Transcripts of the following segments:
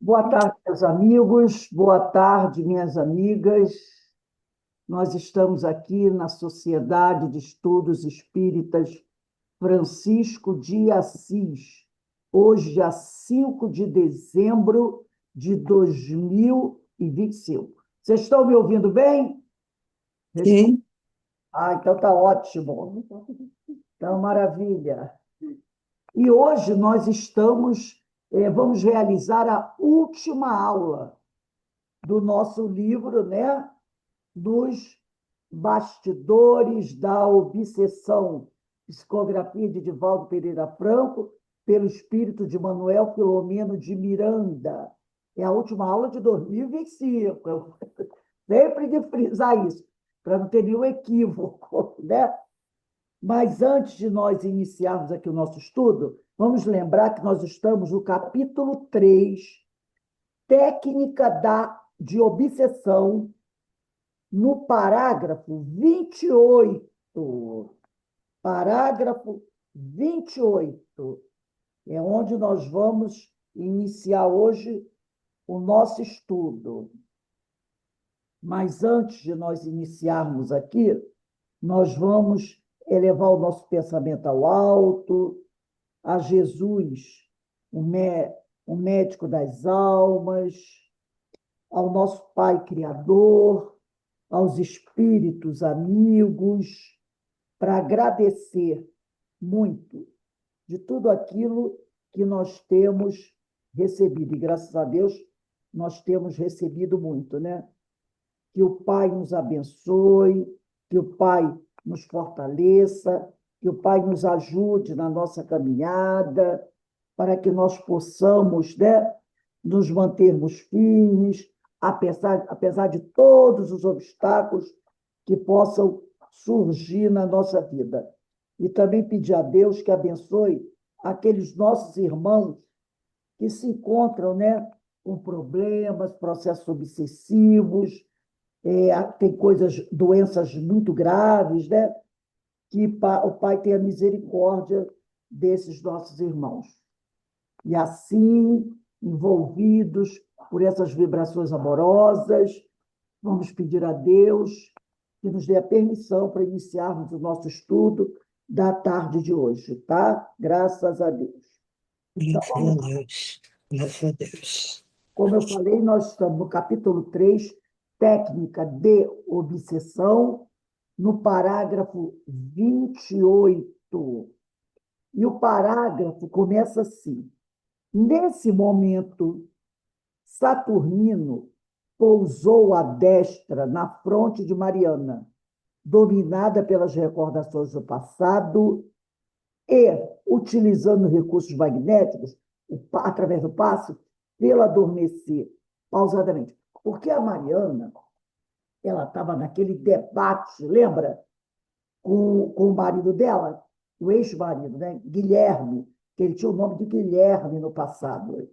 Boa tarde, meus amigos, boa tarde, minhas amigas. Nós estamos aqui na Sociedade de Estudos Espíritas Francisco de Assis, hoje, dia 5 de dezembro de 2025. Vocês estão me ouvindo bem? Sim, Então tá ótimo. Então, maravilha. E hoje nós vamos realizar a última aula do nosso livro, né? Dos bastidores da obsessão, psicografia de Divaldo Pereira Franco, pelo espírito de Manuel Filomeno de Miranda. É a última aula de 2025. Eu sempre de frisar isso, para não ter nenhum equívoco, né? Mas antes de nós iniciarmos aqui o nosso estudo, vamos lembrar que nós estamos no capítulo 3, técnica de obsessão, no parágrafo 28. Parágrafo 28 é onde nós vamos iniciar hoje o nosso estudo. Mas antes de nós iniciarmos aqui, nós vamos elevar o nosso pensamento ao alto, a Jesus, o médico das almas, ao nosso Pai Criador, aos espíritos amigos, para agradecer muito de tudo aquilo que nós temos recebido. E graças a Deus, nós temos recebido muito, né? Que o Pai nos abençoe, que o Pai nos fortaleça, que o Pai nos ajude na nossa caminhada, para que nós possamos, né, nos mantermos firmes, apesar de todos os obstáculos que possam surgir na nossa vida. E também pedir a Deus que abençoe aqueles nossos irmãos que se encontram, né, com problemas, processos obsessivos, tem doenças muito graves, né? Que o Pai tenha misericórdia desses nossos irmãos. E assim, envolvidos por essas vibrações amorosas, vamos pedir a Deus que nos dê a permissão para iniciarmos o nosso estudo da tarde de hoje, tá? Graças a Deus. Então, graças a Deus. Graças a Deus. como eu falei, nós estamos no capítulo 3, técnica de obsessão, no parágrafo 28. E o parágrafo começa assim: nesse momento, Saturnino pousou a destra na fronte de Mariana, dominada pelas recordações do passado e, utilizando recursos magnéticos, através do passo, pela adormecer pausadamente. Porque a Mariana, ela estava naquele debate, lembra? Com o marido dela, o ex-marido, né? Guilherme, que ele tinha o nome de Guilherme no passado,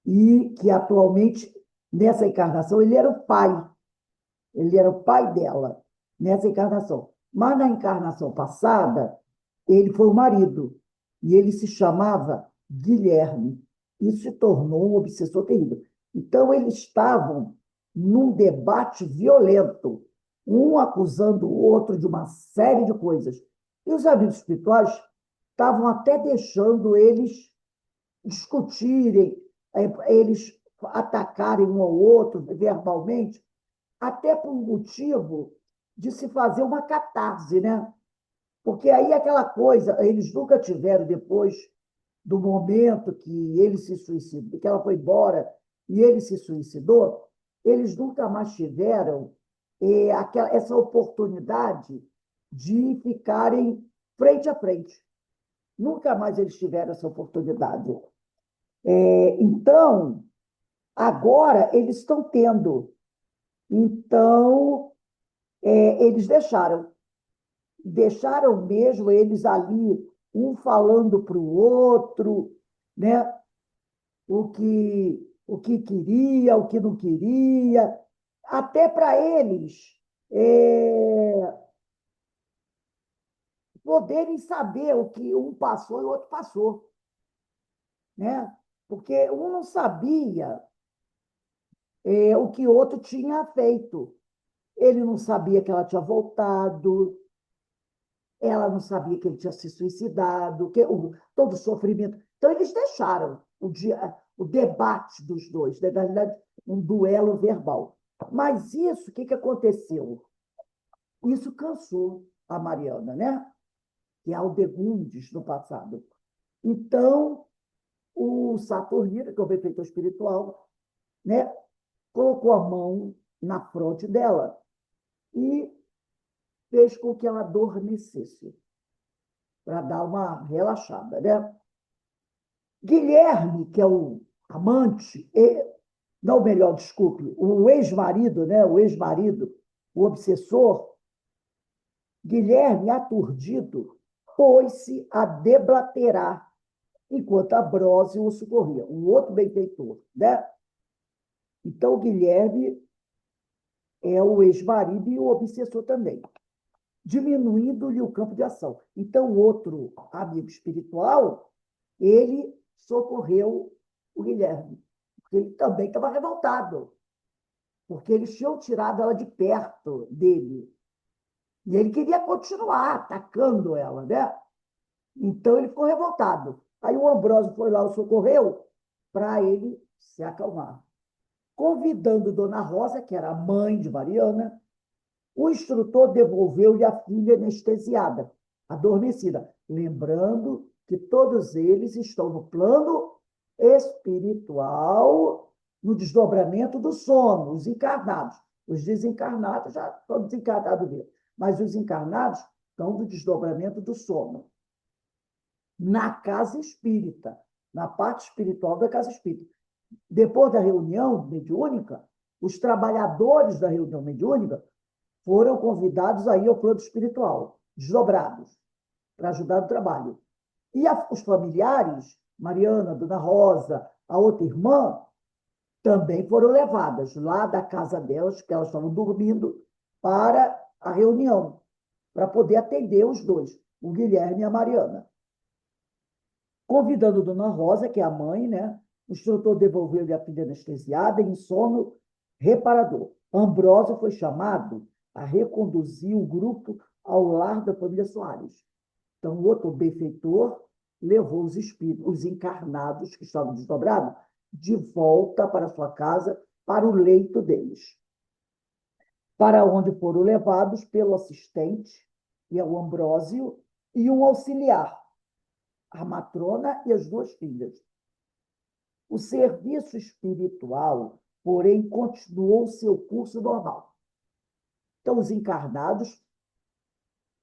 e que atualmente, nessa encarnação, ele era o pai dela, nessa encarnação. Mas na encarnação passada, ele foi o marido, e ele se chamava Guilherme. Isso se tornou um obsessor terrível. Então, eles estavam num debate violento, um acusando o outro de uma série de coisas. E os amigos espirituais estavam até deixando eles discutirem, eles atacarem um ao outro verbalmente, até por um motivo de se fazer uma catarse, né? Porque aí aquela coisa, eles nunca tiveram, depois do momento que ele se suicidou, que ela foi embora e ele se suicidou, eles nunca mais tiveram essa oportunidade de ficarem frente a frente. Nunca mais eles tiveram essa oportunidade. Então, agora eles estão tendo. Então, eles deixaram mesmo eles ali, um falando para o outro, né? O que queria, o que não queria, até para eles poderem saber o que um passou e o outro passou. né? Porque um não sabia o que o outro tinha feito. Ele não sabia que ela tinha voltado, ela não sabia que ele tinha se suicidado, todo o sofrimento. Então, eles deixaram o debate dos dois, né? Na verdade, um duelo verbal. Mas isso, o que aconteceu? Isso cansou a Mariana, né? Que é Aldegundes no passado. Então, o Saturnino, que é o benfeitor espiritual, né? Colocou a mão na fronte dela e fez com que ela adormecesse, para dar uma relaxada, né? Guilherme, que é o amante, não, melhor, desculpe, o ex-marido, né? O ex-marido, o obsessor, Guilherme, aturdido, pôs-se a deblaterar, enquanto Ambrósio o socorria, um outro benfeitor, né? Então, Guilherme é o ex-marido e o obsessor também, diminuindo-lhe o campo de ação. Então, o outro amigo espiritual, ele socorreu o Guilherme, porque ele também estava revoltado, porque eles tinham tirado ela de perto dele. E ele queria continuar atacando ela, né? Então, ele ficou revoltado. Aí o Ambrósio foi lá, o socorreu, para ele se acalmar. Convidando Dona Rosa, que era a mãe de Mariana, o instrutor devolveu-lhe a filha anestesiada, adormecida, lembrando que todos eles estão no plano espiritual, no desdobramento do sono, os encarnados. Os desencarnados já estão desencarnados mesmo, mas os encarnados estão no desdobramento do sono, na casa espírita, na parte espiritual da casa espírita. Depois da reunião mediúnica, os trabalhadores da reunião mediúnica foram convidados a ir ao plano espiritual, desdobrados, para ajudar no trabalho. E os familiares, Mariana, Dona Rosa, a outra irmã, também foram levadas lá da casa delas, que elas estavam dormindo, para a reunião, para poder atender os dois, o Guilherme e a Mariana. Convidando Dona Rosa, que é a mãe, né? O instrutor devolveu-lhe a filha anestesiada em sono reparador. Ambrósio foi chamado a reconduzir o grupo ao lar da família Soares. Então, o outro benfeitor levou os espíritos, os encarnados que estavam desdobrados, de volta para sua casa, para o leito deles, para onde foram levados pelo assistente, que é o Ambrósio, e um auxiliar, a matrona e as duas filhas. O serviço espiritual, porém, continuou seu curso normal. Então, os encarnados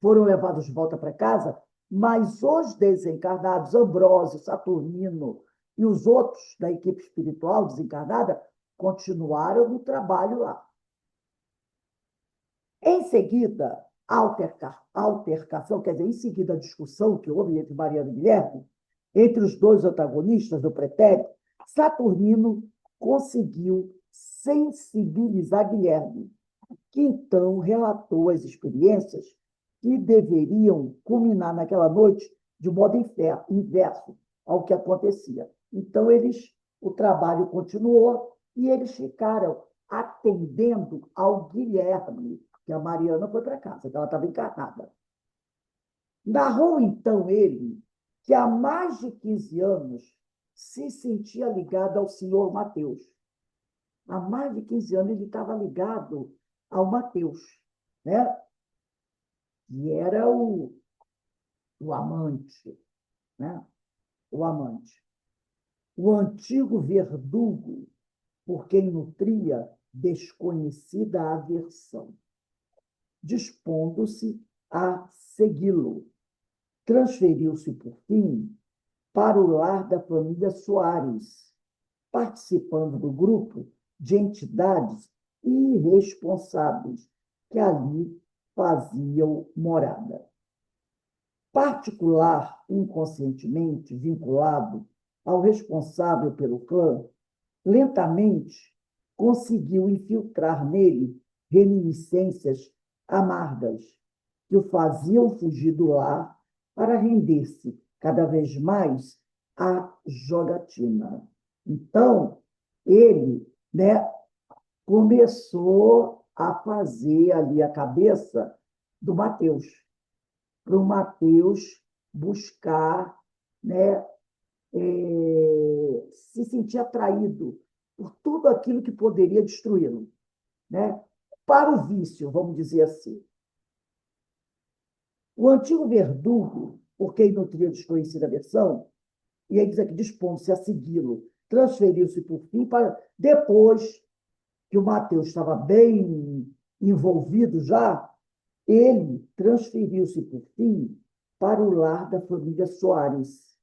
foram levados de volta para casa, mas os desencarnados, Ambrósio, Saturnino e os outros da equipe espiritual desencarnada, continuaram no trabalho lá. Em seguida, altercação, quer dizer, em seguida a discussão que houve entre Mariana e Guilherme, entre os dois antagonistas do pretérito, Saturnino conseguiu sensibilizar Guilherme, que então relatou as experiências que deveriam culminar naquela noite de modo inverso ao que acontecia. Então, o trabalho continuou e eles ficaram atendendo ao Guilherme, que a Mariana foi para casa, que ela estava encarnada. Narrou, então, ele que há mais de 15 anos se sentia ligado ao senhor Mateus. Há mais de 15 anos ele estava ligado ao Mateus, né? Que era o amante, né? O amante. O antigo verdugo por quem nutria desconhecida aversão, dispondo-se a segui-lo. Transferiu-se, por fim, para o lar da família Soares, participando do grupo de entidades irresponsáveis que ali faziam morada. Particular, inconscientemente vinculado ao responsável pelo clã, lentamente conseguiu infiltrar nele reminiscências amargas que o faziam fugir do lar para render-se cada vez mais a jogatina. Então, ele, né, começou a fazer ali a cabeça do Mateus, para o Mateus buscar, né, se sentir atraído por tudo aquilo que poderia destruí-lo, né? Para o vício, vamos dizer assim. O antigo verdugo, por quem nutria desconhecida versão, e aí diz aqui, dispondo-se a segui-lo, transferiu-se por fim para, depois que o Mateus estava bem envolvido já, ele transferiu-se por fim para o lar da família Soares,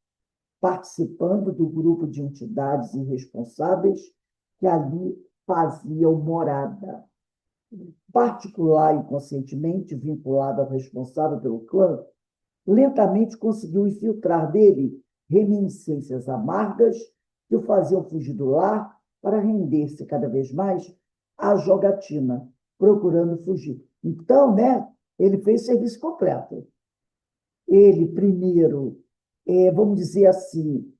participando do grupo de entidades irresponsáveis que ali faziam morada. Particular e conscientemente vinculado ao responsável pelo clã, lentamente conseguiu infiltrar dele reminiscências amargas que o faziam fugir do lar para render-se cada vez mais à jogatina, procurando fugir. Então, né, ele fez serviço completo. Ele primeiro, vamos dizer assim,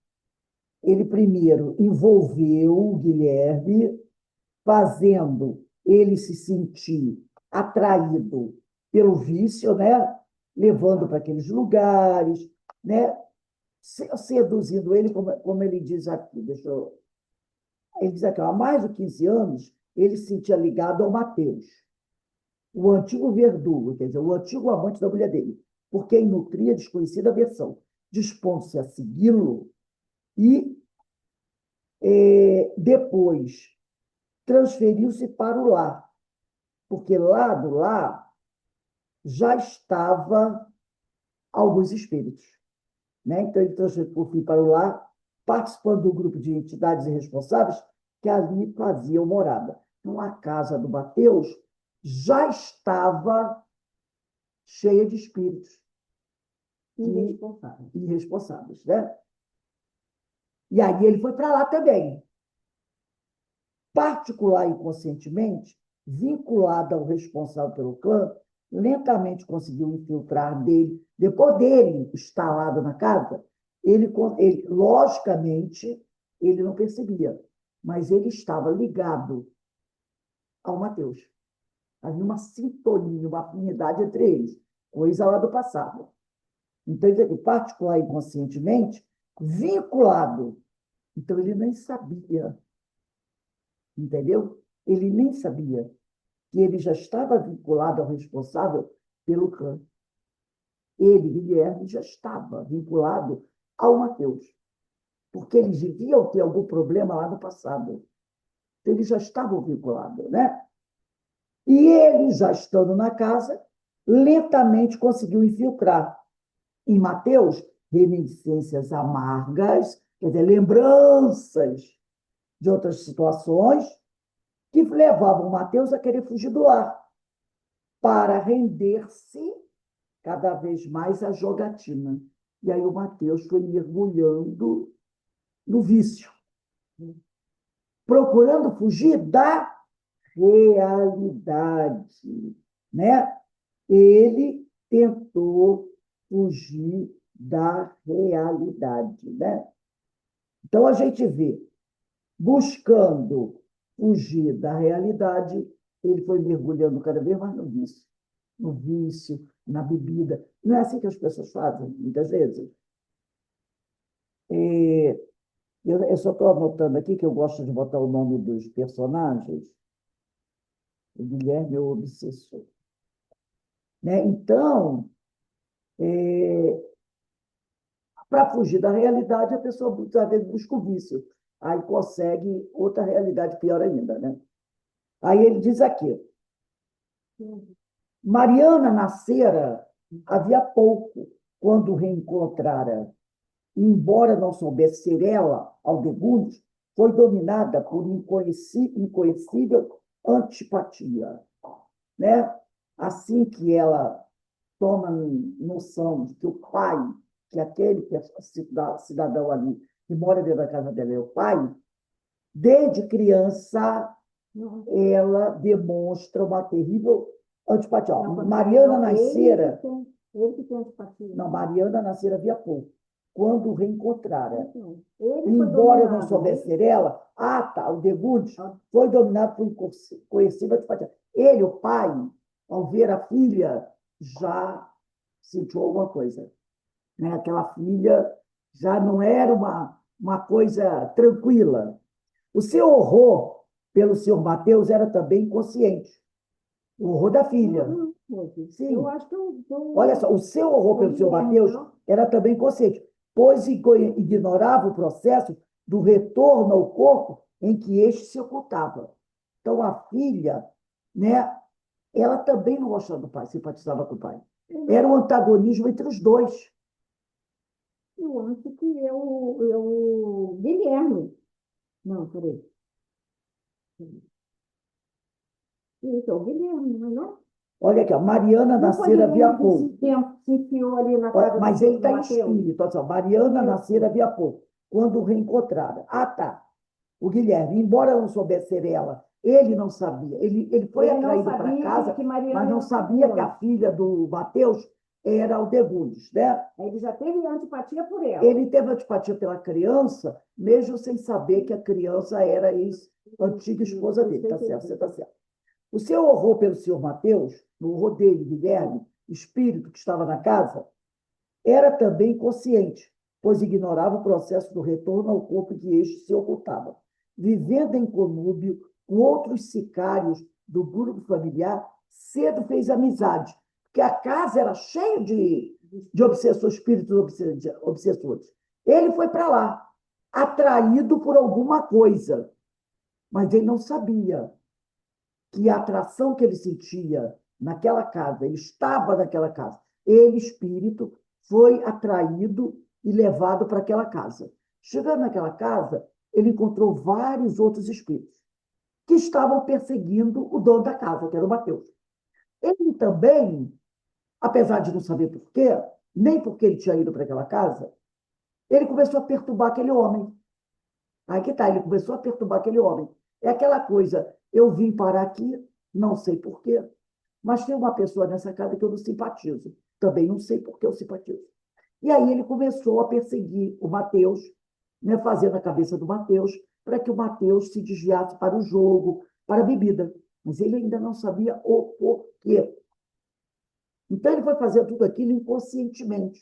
ele primeiro envolveu o Guilherme, fazendo ele se sentir atraído pelo vício, né? Levando para aqueles lugares, né? Seduzindo ele, como ele diz aqui, ele diz aqui, há mais de 15 anos, ele se sentia ligado ao Mateus, o antigo verdugo, quer dizer, o antigo amante da mulher dele, por quem nutria desconhecida aversão, dispondo-se a segui-lo e depois transferiu-se para o lar, porque lá do lar já estava alguns espíritos, né? Então ele transferiu por fim para o lar, participando do grupo de entidades irresponsáveis que ali faziam morada. Então a casa do Mateus já estava cheia de espíritos irresponsáveis, né? E aí ele foi para lá também, particular e conscientemente, vinculado ao responsável pelo clã, lentamente conseguiu infiltrar dele, depois dele instalado na casa, logicamente, ele não percebia, mas ele estava ligado ao Mateus. Havia uma sintonia, uma afinidade entre eles, coisa lá do passado. Então, ele, particular e conscientemente, vinculado. Então, ele nem sabia, entendeu? Ele nem sabia que ele já estava vinculado ao responsável pelo clã. Ele, Guilherme, já estava vinculado ao Mateus, porque eles deviam ter algum problema lá no passado. Então, eles já estavam vinculados, né? E ele, já estando na casa, lentamente conseguiu infiltrar em Mateus reminiscências amargas, quer dizer, lembranças de outras situações que levavam Mateus a querer fugir do lar, para render-se cada vez mais à jogatina. E aí o Mateus foi mergulhando no vício, procurando fugir da realidade, né? Ele tentou fugir da realidade, né? Então a gente vê, buscando fugir da realidade, ele foi mergulhando cada vez mais no vício, na bebida. Não é assim que as pessoas fazem, muitas vezes. Eu só estou anotando aqui que eu gosto de botar o nome dos personagens. O Guilherme é o obsessor. Né? Então, para fugir da realidade, a pessoa muitas vezes busca o vício. Aí consegue outra realidade pior ainda. Né? Aí ele diz aqui, Mariana nascera havia pouco, quando reencontrara. Embora não soubesse ser ela, Aldegundes, foi dominada por inconhecível antipatia. Né? Assim que ela toma noção de que o pai, que aquele cidadão ali, que mora dentro da casa dela, é o pai, desde criança, ela demonstra uma terrível antipatia. Mariana nascera... Ele que tem antipatia. Não, Mariana nascera havia pouco. quando o reencontrara. Então, ele foi Embora eu não dominado, soubesse né? ser ela, tá, o Degundes foi dominado por inconhecível antipatia. Ele, o pai, ao ver a filha, já sentiu alguma coisa. Né? Aquela filha já não era uma coisa tranquila. O seu horror pelo senhor Mateus era também consciente. O horror da filha. Sim. Eu acho que Olha só, o seu horror pelo senhor Mateus era também consciente, pois ignorava o processo do retorno ao corpo em que este se ocultava. Então, a filha, né, ela também não gostava do pai, simpatizava com o pai. Era um antagonismo entre os dois. Eu acho que é o Guilherme. Não, peraí. Isso, é o Guilherme, não é não? Olha aqui, ó, Mariana Não foi Nascera Guilherme que Viapou. se enfiou ali na casa Mas do ele está em Mateus? espírito. Olha só, Mariana Isso. Nascera Viapou. Quando o reencontraram. Tá. O Guilherme, embora eu não soubesse ser ela, ele não sabia. Ele foi Ele não atraído para sabia casa, que Mariana mas não era sabia que figura. a filha do Mateus era o Degundes, né? Ele já teve antipatia por ela. Ele teve antipatia pela criança, mesmo sem saber que a criança era a ex-antiga esposa dele. Tá certo, você está certo. O seu horror pelo senhor Mateus, o horror dele, Guilherme, espírito que estava na casa, era também consciente, pois ignorava o processo do retorno ao corpo que este se ocultava. Vivendo em conúbio com outros sicários do grupo familiar, cedo fez amizade, porque a casa era cheia de obsessores, espíritos obsessores. Ele foi para lá, atraído por alguma coisa, mas ele não sabia que a atração que ele sentia naquela casa, ele estava naquela casa, ele, espírito, foi atraído e levado para aquela casa. Chegando naquela casa, ele encontrou vários outros espíritos que estavam perseguindo o dono da casa, que era o Mateus. Ele também, apesar de não saber por quê, nem porque ele tinha ido para aquela casa, ele começou a perturbar aquele homem. Aí que tá, ele começou a perturbar aquele homem. É aquela coisa, eu vim parar aqui, não sei por quê, mas tem uma pessoa nessa casa que eu não simpatizo. Também não sei por que eu simpatizo. E aí ele começou a perseguir o Mateus, né, fazendo a cabeça do Mateus, para que o Mateus se desviasse para o jogo, para a bebida. Mas ele ainda não sabia o porquê. Então ele foi fazer tudo aquilo inconscientemente,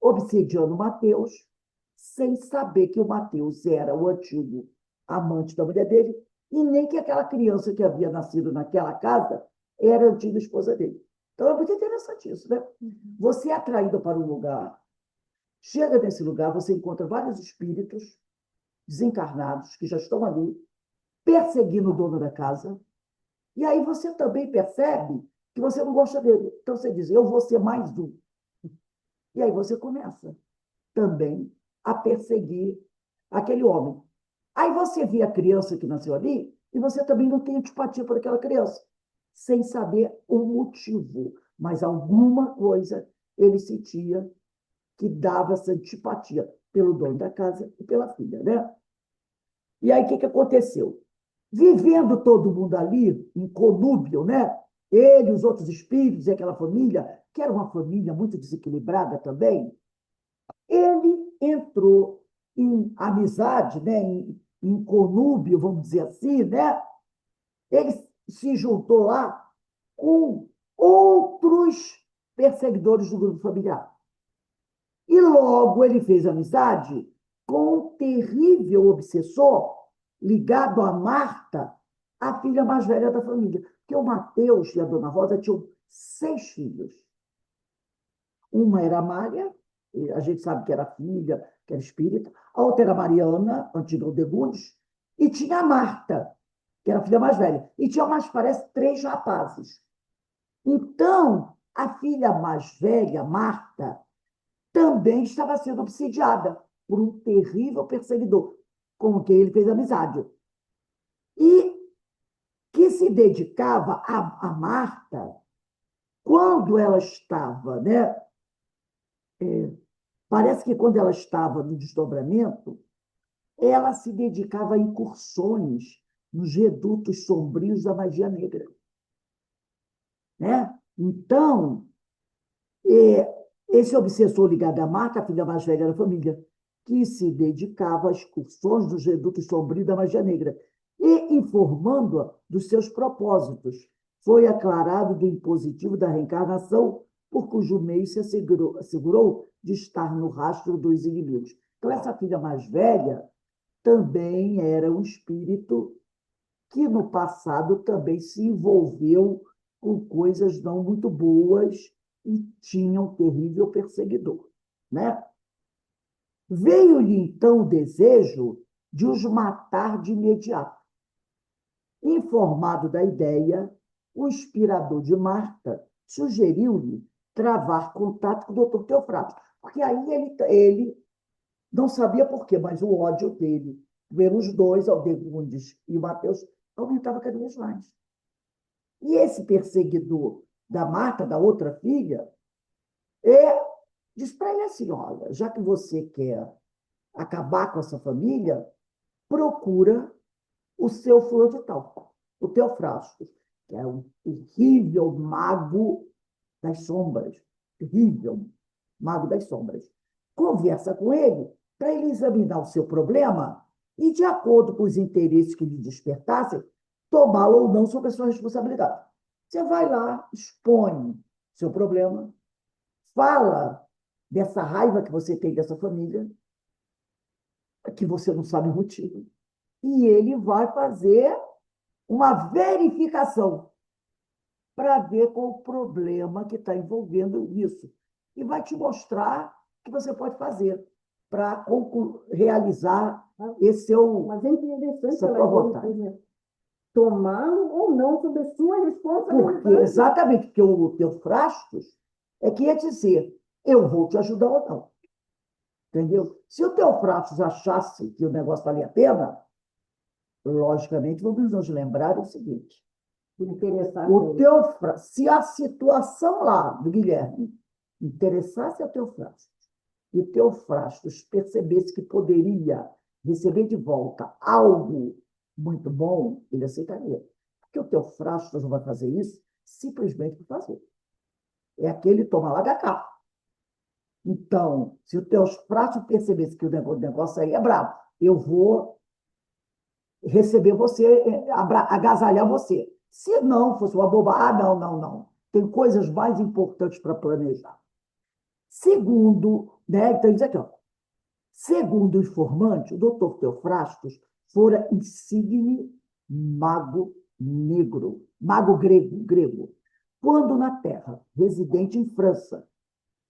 obsediando o Mateus, sem saber que o Mateus era o antigo amante da mulher dele, e nem que aquela criança que havia nascido naquela casa era a antiga esposa dele. Então é muito interessante isso, né? Você é atraído para um lugar, chega nesse lugar, você encontra vários espíritos desencarnados que já estão ali, perseguindo o dono da casa, e aí você também percebe que você não gosta dele. Então você diz, eu vou ser mais um. E aí você começa também a perseguir aquele homem. Aí você vê a criança que nasceu ali e você também não tem antipatia por aquela criança, sem saber o motivo, mas alguma coisa ele sentia que dava essa antipatia pelo dono da casa e pela filha, né? E aí o que aconteceu? Vivendo todo mundo ali, em conúbio, né? Ele, os outros espíritos e aquela família, que era uma família muito desequilibrada também, ele entrou em amizade, né? em conúbio, vamos dizer assim, né? Ele se juntou lá com outros perseguidores do grupo familiar. E logo ele fez amizade com um terrível obsessor ligado a Marta, a filha mais velha da família. Porque o Mateus e a dona Rosa tinham 6 filhos. Uma era a Mária, a gente sabe que era filha, que era espírita. A outra era a Mariana, antiga Aldegundes. E tinha a Marta, que era a filha mais velha. E tinha mais, parece, 3 rapazes. Então, a filha mais velha, Marta, também estava sendo obsidiada por um terrível perseguidor, com quem ele fez amizade. E que se dedicava a Marta, quando ela estava, né? Parece que quando ela estava no desdobramento, ela se dedicava a incursões nos redutos sombrios da magia negra. Né? Então, Esse obsessor ligado a Marta, a filha mais velha da família, que se dedicava às excursões dos redutos sombrios da magia negra e informando-a dos seus propósitos. Foi aclarado do impositivo da reencarnação, por cujo meio se assegurou de estar no rastro dos inimigos. Então, essa filha mais velha também era um espírito que no passado também se envolveu com coisas não muito boas e tinha um terrível perseguidor, né? Veio-lhe então o desejo de os matar de imediato. Informado da ideia, o inspirador de Marta sugeriu-lhe travar contato com o doutor Teofrasto, porque aí ele não sabia por quê, mas o ódio dele pelos dois, Aldegundes e o Mateus, aumentava cada vez mais. E esse perseguidor da Marta, da outra filha, diz para ele assim: olha, já que você quer acabar com essa família, procura o seu fulano de tal, o Teofrasto, que é um terrível mago das sombras, terrível mago das sombras. Conversa com ele para ele examinar o seu problema e, de acordo com os interesses que lhe despertassem, tomá-lo ou não sob a sua responsabilidade. Você vai lá, expõe seu problema, fala dessa raiva que você tem dessa família, que você não sabe o motivo, e ele vai fazer uma verificação para ver qual o problema que está envolvendo isso. E vai te mostrar o que você pode fazer para realizar esse seu, Mas é interessante essa ela tua dizer vontade. isso, né? Tomá-lo ou não sob a sua responsabilidade. Porque, exatamente, porque o Teofrastos é que ia dizer, eu vou te ajudar ou não. Entendeu? Se o Teofrastos achasse que o negócio valia a pena, logicamente, vamos nos lembrar o seguinte: o Teofrastos, se a situação lá do Guilherme interessasse ao Teofrastos, e o Teofrastos percebesse que poderia receber de volta algo muito bom, ele aceitaria. Porque o Teofrastos não vai fazer isso simplesmente por fazer. É aquele toma lá da cá. Então, se o Teofrastos percebesse que o negócio aí é brabo, eu vou receber você, agasalhar você. Se não fosse uma bobagem, não. Tem coisas mais importantes para planejar. Segundo, né? Então, diz aqui, ó. Segundo o informante, o doutor Teofrastos fora insigne mago negro, mago grego, quando na terra, residente em França,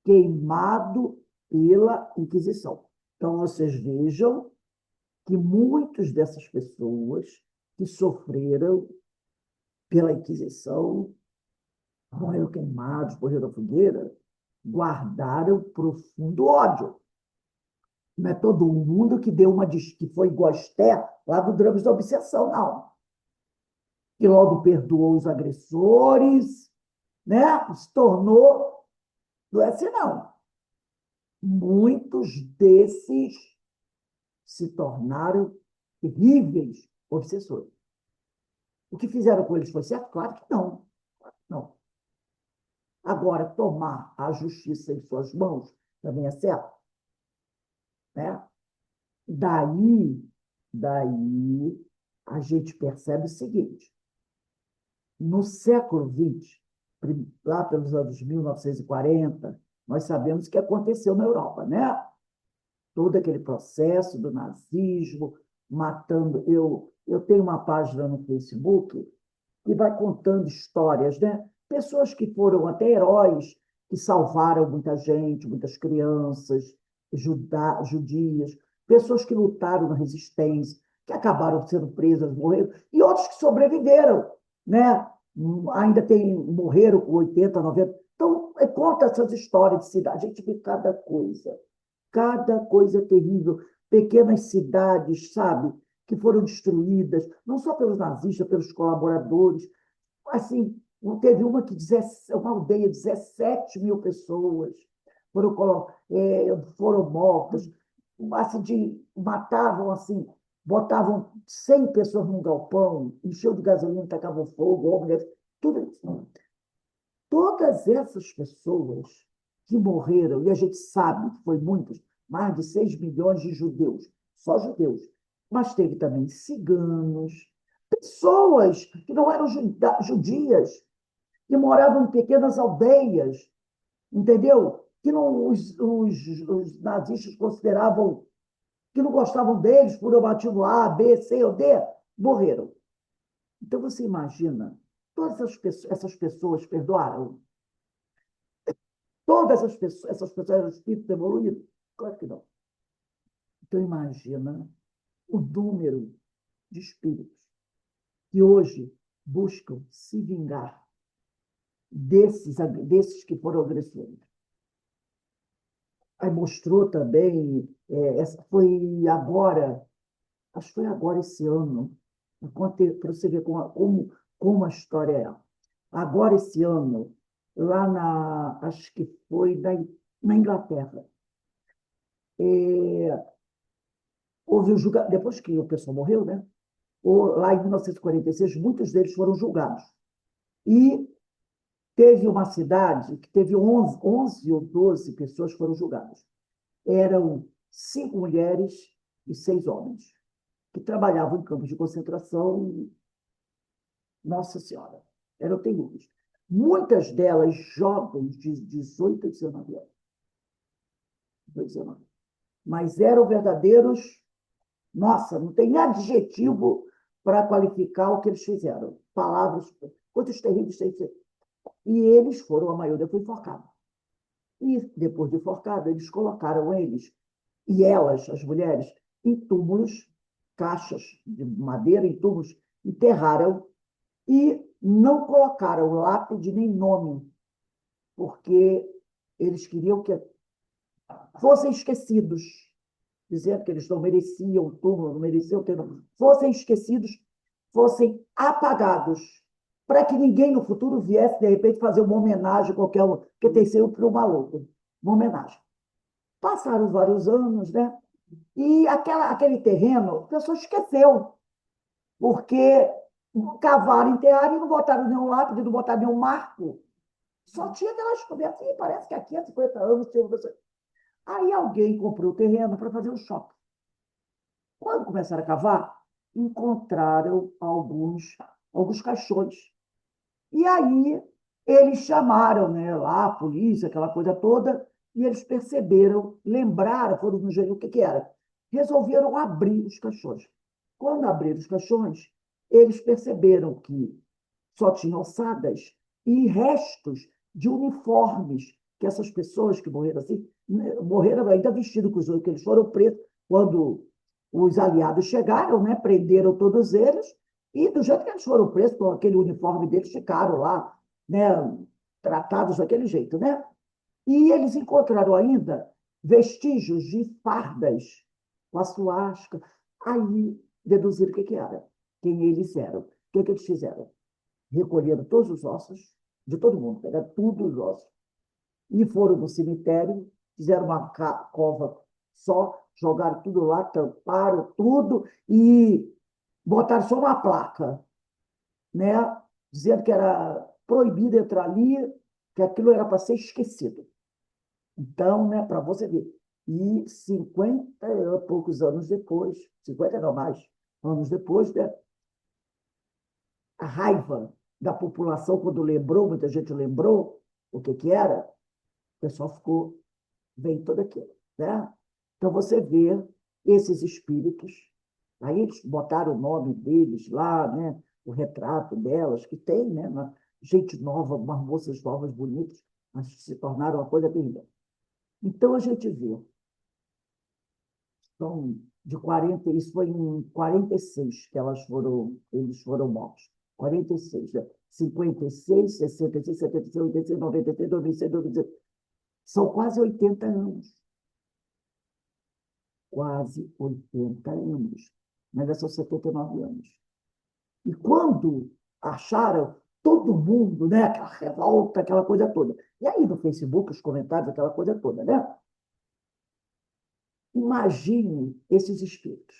queimado pela Inquisição. Então, vocês vejam que muitas dessas pessoas que sofreram pela Inquisição, morreram queimados, morreram na fogueira, guardaram profundo ódio. Não é todo mundo que deu que foi igual a Esther, lá do Dramas da Obsessão, não. Que logo perdoou os agressores, né? Se tornou. Não é assim, não. Muitos desses se tornaram terríveis obsessores. O que fizeram com eles foi certo? Claro que não. Não. Agora, tomar a justiça em suas mãos também é certo? Né? Daí, a gente percebe o seguinte: no século XX, lá pelos anos 1940, nós sabemos o que aconteceu na Europa, né? Todo aquele processo do nazismo, matando. Eu tenho uma página no Facebook que vai contando histórias, né? Pessoas que foram até heróis, que salvaram muita gente, muitas crianças, judias, pessoas que lutaram na resistência, que acabaram sendo presas, morreram, e outros que sobreviveram, né? Ainda morreram com 80, 90. Então, conta essas histórias de cidade. A gente vê cada coisa terrível. Pequenas cidades, sabe, que foram destruídas, não só pelos nazistas, pelos colaboradores. Assim, teve uma aldeia, 17 mil pessoas foram mortas. Assim, matavam, assim, botavam 100 pessoas num galpão, encheu de gasolina, tacavam fogo, mulheres, tudo isso. Todas essas pessoas que morreram, e a gente sabe que foi muitos, mais de 6 milhões de judeus, só judeus, mas teve também ciganos, pessoas que não eram judias, que moravam em pequenas aldeias, entendeu? Que não, os nazistas consideravam que não gostavam deles por eu motivo A, B, C ou D, morreram. Então você imagina, todas essas pessoas perdoaram? Todas essas pessoas eram espíritos evoluídos? Claro que não. Então imagina o número de espíritos que hoje buscam se vingar desses que foram agressores. Aí mostrou também, foi agora, acho que foi agora esse ano, para você ver como a história é. Agora esse ano, lá acho que foi na Inglaterra, houve o julgamento, depois que o pessoal morreu, né? Lá em 1946, muitos deles foram julgados. E teve uma cidade que teve 11 ou 12 pessoas que foram julgadas. Eram 5 mulheres e 6 homens, que trabalhavam em campos de concentração. Nossa Senhora, eram terríveis. Muitas delas jovens de 18 a 19 anos. 19. Mas eram verdadeiros. Nossa, não tem adjetivo para qualificar o que eles fizeram. Palavras, quantos terríveis tem. E eles foram, a maioria foi enforcada. E depois de enforcada, eles colocaram eles e elas, as mulheres, em túmulos, caixas de madeira, em túmulos, enterraram e não colocaram lápide nem nome, porque eles queriam que fossem esquecidos, dizendo que eles não mereciam o túmulo, não mereciam ter nome, fossem esquecidos, fossem apagados, para que ninguém no futuro viesse, de repente, fazer uma homenagem a qualquer um, porque tem sempre um maluco, uma homenagem. Passaram vários anos, né? E aquele terreno, a pessoa esqueceu, porque cavaram, enterraram e não botaram nenhum lápide, não botaram nenhum marco. Só tinha aquelas cobertas, e parece que aqui há 50 anos tinha uma pessoa. Aí alguém comprou o terreno para fazer um shopping. Quando começaram a cavar, encontraram alguns caixões. E aí eles chamaram, né, lá a polícia, aquela coisa toda, e eles perceberam, lembraram, foram no o que era. Resolveram abrir os caixões. Quando abriram os caixões, eles perceberam que só tinha ossadas e restos de uniformes que essas pessoas que morreram assim, morreram ainda vestidos com os que eles foram presos quando os aliados chegaram, né, prenderam todos eles e do jeito que eles foram presos com aquele uniforme deles ficaram lá, né, tratados daquele jeito, né? E eles encontraram ainda vestígios de fardas com a suástica. Aí deduziram o que era, quem eles eram. O que eles fizeram? Recolheram todos os ossos de todo mundo, pegaram tudo os ossos, e foram no cemitério, fizeram uma cova só, jogaram tudo lá, tamparam tudo e botaram só uma placa, né, dizendo que era proibido entrar ali, que aquilo era para ser esquecido. Então, né, para você ver. E 50 e poucos anos depois, 50 não mais, anos depois, né, a raiva da população, quando lembrou, muita gente lembrou o que era, o pessoal ficou bem todo aquilo, né? Então você vê esses espíritos, aí eles botaram o nome deles lá, né? O retrato delas, que tem, né? Gente nova, umas moças novas, bonitas, mas se tornaram uma coisa terrível. Então a gente vê, então, de 40, isso foi em 46 que eles foram mortos. 46, né? 56, 66, 76, 86, 93, 96, 97. São quase 80 anos. Quase 80 anos. Mas ainda são 79 anos. E quando acharam, todo mundo, né? Aquela revolta, aquela coisa toda. E aí no Facebook, os comentários, aquela coisa toda, né? Imagine esses espíritos.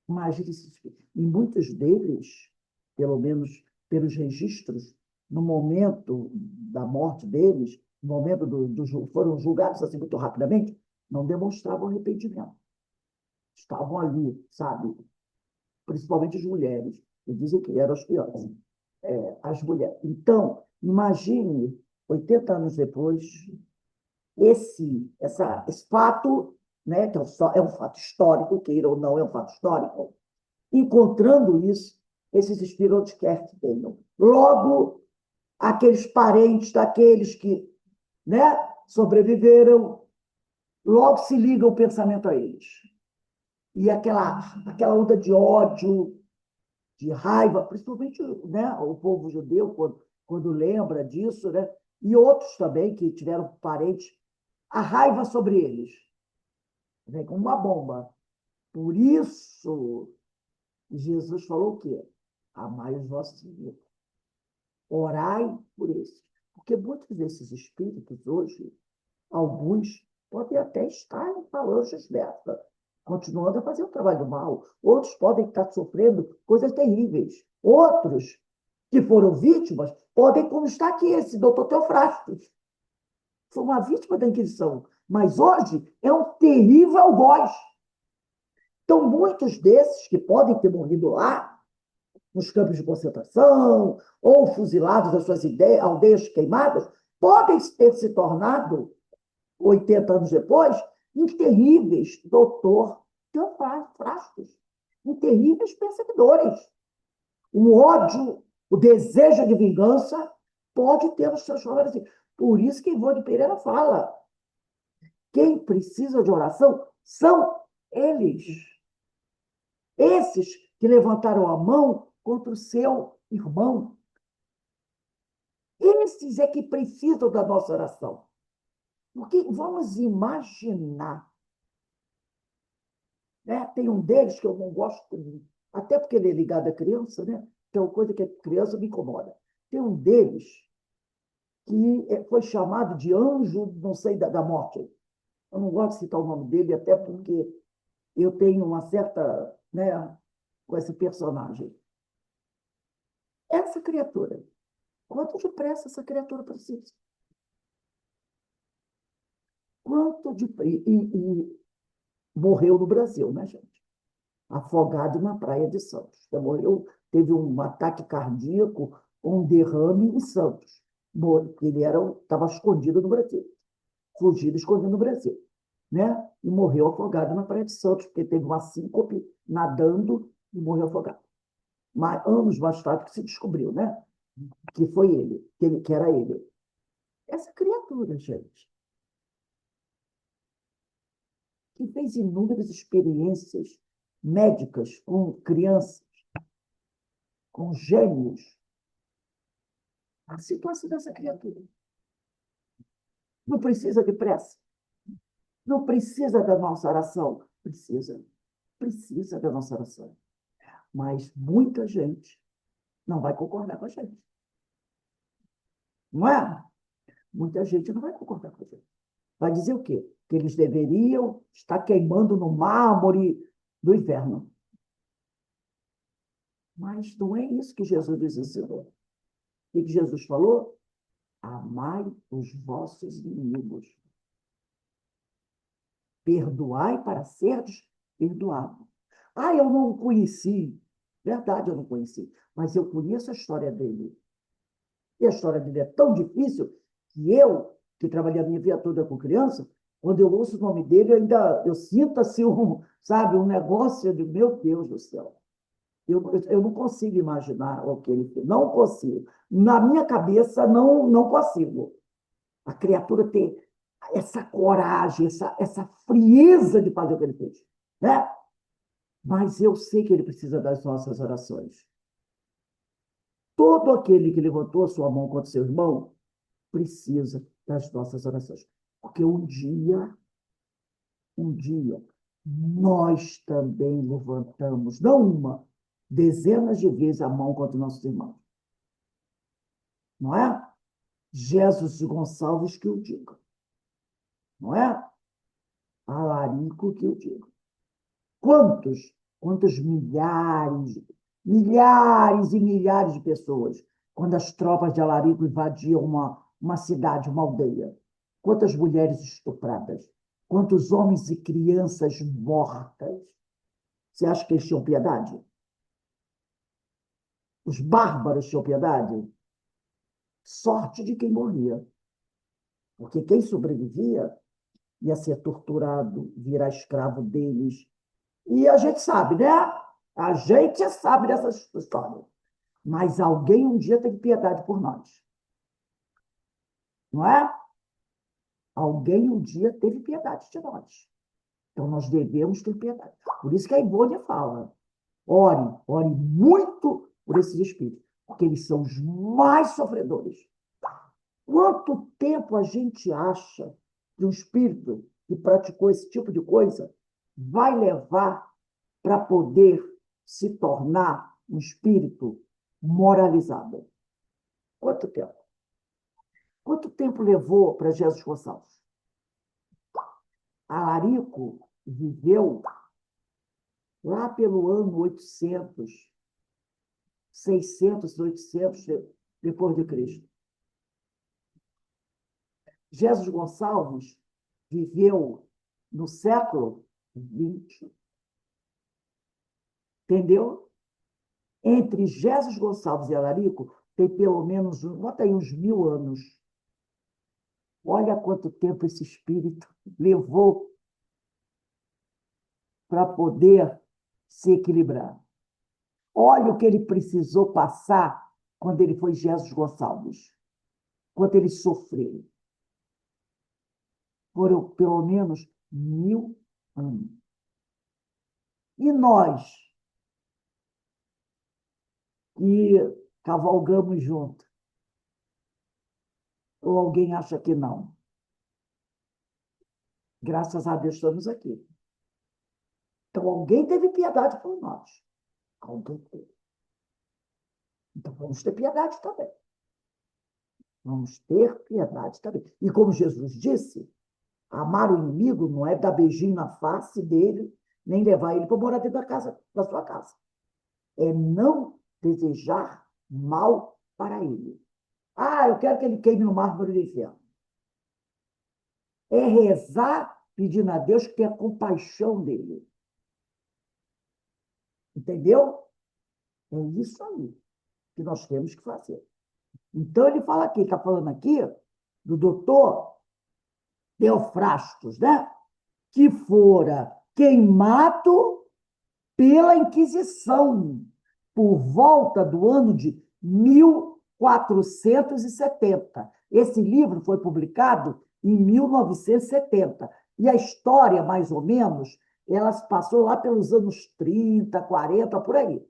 Imagine esses espíritos. E muitos deles, pelo menos pelos registros, no momento da morte deles, no momento foram julgados assim muito rapidamente, não demonstravam arrependimento. Estavam ali, sabe? Principalmente as mulheres, e dizem que eram as piores, as mulheres. Então, imagine, 80 anos depois, esse fato, né, que é um fato histórico, queira ou não, é um fato histórico, encontrando isso, esses espíritos onde quer que tenham. Logo, aqueles parentes daqueles que, né, sobreviveram, logo se liga o pensamento a eles. E aquela onda de ódio, de raiva, principalmente, né, o povo judeu, quando lembra disso, né, e outros também que tiveram parentes, a raiva sobre eles, vem como uma bomba. Por isso, Jesus falou o quê? Amai os vossos inimigos. Orai por eles. Porque muitos desses espíritos hoje, alguns podem até estar em falanges dessa, continuando a fazer o trabalho mal. Outros podem estar sofrendo coisas terríveis. Outros, que foram vítimas, podem, como está aqui esse doutor Teofrastos, foi uma vítima da Inquisição, mas hoje é um terrível algoz. Então, muitos desses que podem ter morrido lá, nos campos de concentração, ou fuzilados das suas aldeias queimadas, podem ter se tornado, 80 anos depois, em terríveis doutor Teofrastos, em terríveis perseguidores. O ódio, o desejo de vingança pode ter os seus favores. Por isso que Ivone Pereira fala, quem precisa de oração são eles. Esses que levantaram a mão contra o seu irmão. Esses é que precisam da nossa oração. Porque vamos imaginar, né? Tem um deles que eu não gosto, até porque ele é ligado à criança, né? Tem uma coisa que a criança me incomoda. Tem um deles que foi chamado de anjo, não sei, da morte. Eu não gosto de citar o nome dele, até porque eu tenho uma certa, né, com esse personagem. Essa criatura, quanto depressa essa criatura precisa? Quanto de... E morreu no Brasil, né, gente? Afogado na praia de Santos. Então, morreu, teve um ataque cardíaco, um derrame em Santos. Ele estava escondido no Brasil. Fugido, escondido no Brasil. Né? E morreu afogado na praia de Santos, porque teve uma síncope nadando e morreu afogado. Mas anos mais tarde que se descobriu, né? Que foi ele, que era ele. Essa criatura, gente, que fez inúmeras experiências médicas com crianças, com gênios. A situação dessa criatura. Não precisa de pressa. Não precisa da nossa oração. Precisa. Precisa da nossa oração. Mas muita gente não vai concordar com a gente. Não é? Muita gente não vai concordar com a gente. Vai dizer o quê? Que eles deveriam estar queimando no mármore do inferno. Mas não é isso que Jesus nos ensinou. O que Jesus falou? Amai os vossos inimigos. Perdoai para seres perdoados. Ah, eu não o conheci. Verdade, eu não conheci. Mas eu conheço a história dele. E a história dele é tão difícil que eu, que trabalhei a minha vida toda com criança, quando eu ouço o nome dele, eu sinto assim, sabe, um negócio de, meu Deus do céu. Eu não consigo imaginar o que ele fez. Não consigo. Na minha cabeça, não consigo. A criatura ter essa coragem, essa frieza de fazer o que ele fez. Né? Mas eu sei que ele precisa das nossas orações. Todo aquele que levantou a sua mão contra seu irmão precisa das nossas orações. Porque um dia, nós também levantamos, não uma, dezenas de vezes a mão contra nossos irmãos. Não é? Jesus Gonçalves que o diga. Não é? Alarico que o diga. Quantos milhares e milhares de pessoas, quando as tropas de Alarico invadiam uma cidade, uma aldeia? Quantas mulheres estupradas? Quantos homens e crianças mortas? Você acha que eles tinham piedade? Os bárbaros tinham piedade? Sorte de quem morria. Porque quem sobrevivia ia ser torturado, virar escravo deles. E a gente sabe, né? A gente sabe dessas histórias. Mas alguém um dia teve piedade por nós. Não é? Alguém um dia teve piedade de nós. Então, nós devemos ter piedade. Por isso que a Ivone fala, ore muito por esses espíritos, porque eles são os mais sofredores. Quanto tempo a gente acha que um espírito que praticou esse tipo de coisa vai levar para poder se tornar um espírito moralizado? Quanto tempo? Quanto tempo levou para Jesus Gonçalves? Alarico viveu lá pelo ano 800, 600, 800 depois de Cristo. Jesus Gonçalves viveu no século XX. Entendeu? Entre Jesus Gonçalves e Alarico tem pelo menos, bota aí, uns 1000 anos. Olha quanto tempo esse espírito levou para poder se equilibrar. Olha o que ele precisou passar quando ele foi Jesus Gonçalves. Quanto ele sofreu. Foram pelo menos 1000 anos. E nós, que cavalgamos junto, ou alguém acha que não? Graças a Deus estamos aqui. Então, alguém teve piedade por nós. Alguém teve. Então, vamos ter piedade também. Vamos ter piedade também. E como Jesus disse, amar o inimigo não é dar beijinho na face dele, nem levar ele para morar dentro da sua casa. É não desejar mal para ele. Ah, eu quero que ele queime no mármore do inferno. É rezar pedindo a Deus que tenha compaixão dele. Entendeu? É isso aí que nós temos que fazer. Então, ele fala aqui, está falando aqui do doutor Teofrastos, né? Que fora queimado pela Inquisição por volta do ano de 1470. Esse livro foi publicado em 1970. E a história, mais ou menos, ela se passou lá pelos anos 30, 40, por aí.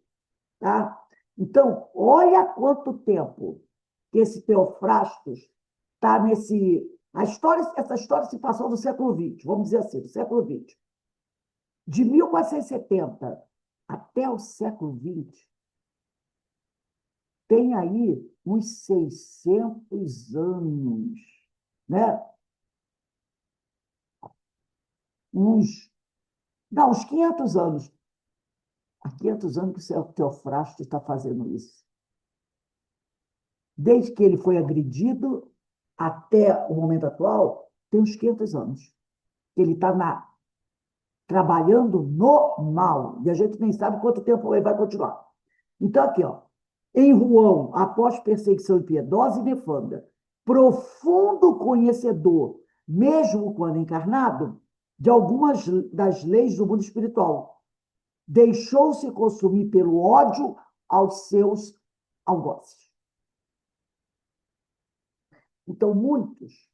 Tá? Então, olha quanto tempo que esse Teofrastos está nesse... essa história se passou no século XX, vamos dizer assim, no século XX. De 1470 até o século XX, tem aí uns 600 anos, né? Uns 500 anos. Há 500 anos que o Teofrastos está fazendo isso. Desde que ele foi agredido até o momento atual, tem uns 500 anos. Ele está trabalhando no mal. E a gente nem sabe quanto tempo ele vai continuar. Então, aqui, ó. Em Rouen, após perseguição impiedosa e nefanda, profundo conhecedor, mesmo quando encarnado, de algumas das leis do mundo espiritual, deixou-se consumir pelo ódio aos seus algozes. Então, muitos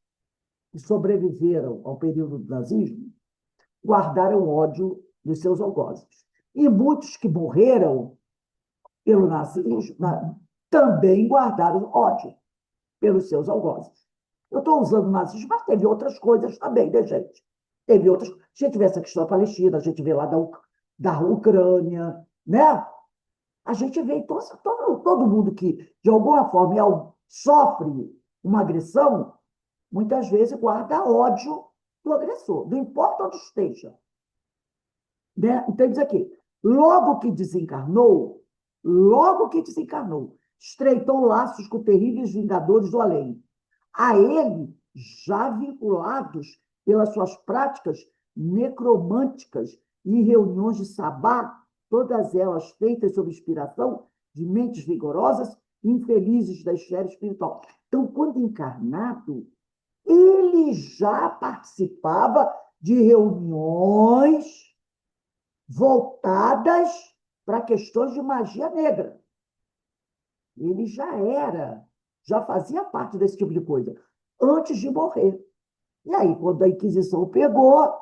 que sobreviveram ao período do nazismo guardaram ódio dos seus algozes. E muitos que morreram pelo nazismo também guardaram ódio pelos seus algozes. Eu estou usando o nazismo, mas teve outras coisas também, né, gente? Teve outras. A gente vê essa questão da Palestina, a gente vê lá da Ucrânia, né? A gente vê todo mundo que, de alguma forma, sofre uma agressão, muitas vezes guarda ódio do agressor, não importa onde esteja. Né? Então, diz aqui, logo que desencarnou, estreitou laços com terríveis vingadores do além, a ele, já vinculados pelas suas práticas necromânticas e reuniões de sabá, todas elas feitas sob inspiração de mentes vigorosas e infelizes da esfera espiritual. Então, quando encarnado, ele já participava de reuniões voltadas para questões de magia negra. Ele já fazia parte desse tipo de coisa, antes de morrer. E aí, quando a Inquisição pegou,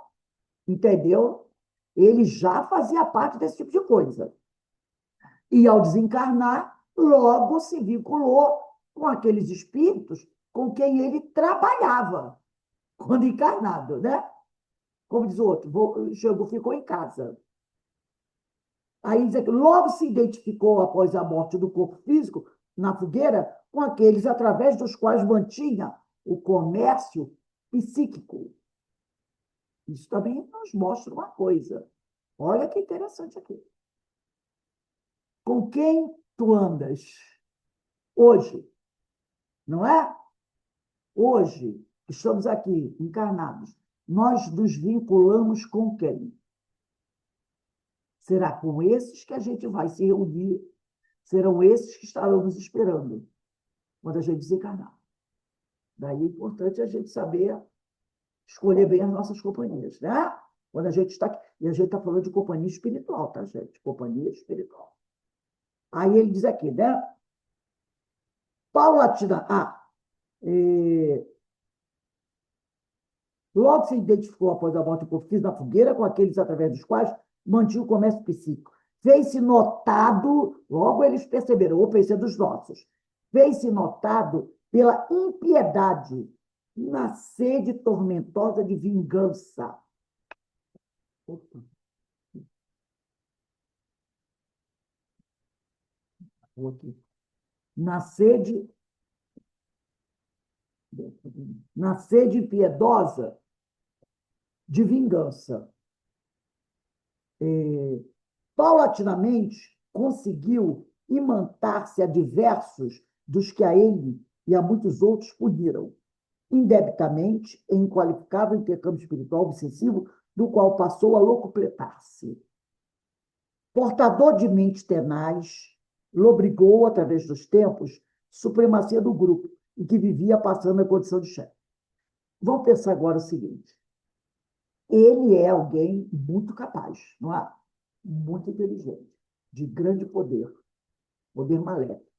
entendeu? Ele já fazia parte desse tipo de coisa. E, ao desencarnar, logo se vinculou com aqueles espíritos com quem ele trabalhava, quando encarnado, né? Como diz o outro, chegou, ficou em casa. Aí diz que logo se identificou, após a morte do corpo físico, na fogueira, com aqueles através dos quais mantinha o comércio psíquico. Isso também nos mostra uma coisa. Olha que interessante aqui. Com quem tu andas hoje? Não é? Hoje, estamos aqui, encarnados. Nós nos vinculamos com quem? Será com esses que a gente vai se reunir? Serão esses que estarão nos esperando quando a gente desencarnar. Daí é importante a gente saber escolher bem as nossas companhias, né? Quando a gente está aqui. E a gente está falando de companhia espiritual, tá, gente? Companhia espiritual. Aí ele diz aqui, né? Paulatina. Logo se identificou após a morte do corpo físico na fogueira com aqueles através dos quais mantinha o comércio psíquico. Fez-se notado, logo eles perceberam, opa, esse é dos nossos. Fez-se notado pela impiedade na sede tormentosa de vingança. Opa. Aqui. Na sede impiedosa de vingança. Paulatinamente conseguiu imantar-se a diversos dos que a ele e a muitos outros puniram, indebitamente, em inqualificável intercâmbio espiritual obsessivo, do qual passou a locupletar-se. Portador de mente tenaz, lobrigou, através dos tempos, supremacia do grupo, em que vivia passando a condição de chefe. Vamos pensar agora o seguinte: ele é alguém muito capaz, não é? Muito inteligente, de grande poder, poder maléfico.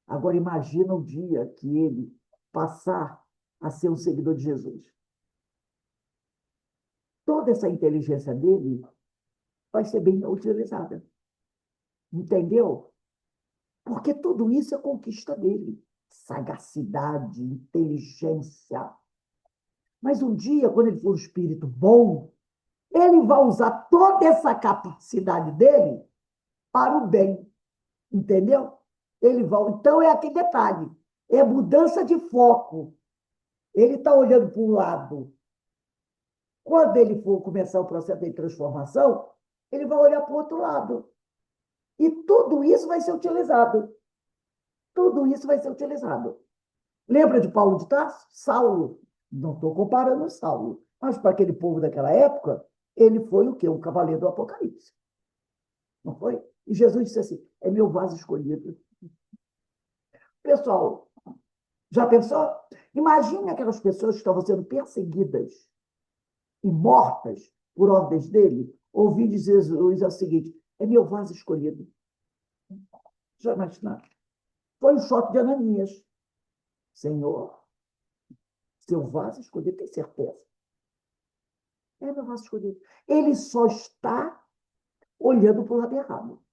Agora, imagina o dia que ele passar a ser um seguidor de Jesus. Toda essa inteligência dele vai ser bem utilizada. Entendeu? Porque tudo isso é conquista dele. Sagacidade, inteligência. Mas um dia, quando ele for um espírito bom, ele vai usar toda essa capacidade dele para o bem. Entendeu? Ele vai. Então, é aquele detalhe. É mudança de foco. Ele está olhando para um lado. Quando ele for começar o processo de transformação, ele vai olhar para o outro lado. E tudo isso vai ser utilizado. Tudo isso vai ser utilizado. Lembra de Paulo de Tarso? Saulo. Não estou comparando Saulo, mas para aquele povo daquela época, ele foi o quê? Um cavaleiro do Apocalipse. Não foi? E Jesus disse assim: é meu vaso escolhido. Pessoal, já pensou? Imagine aquelas pessoas que estavam sendo perseguidas e mortas por ordens dele, ouvir de Jesus o seguinte: é meu vaso escolhido. Já imaginaram? Foi um choque de Ananias. Senhor, seu vaso escolhido, tem certeza? É meu vaso escolhido. Ele só está olhando para o lado errado.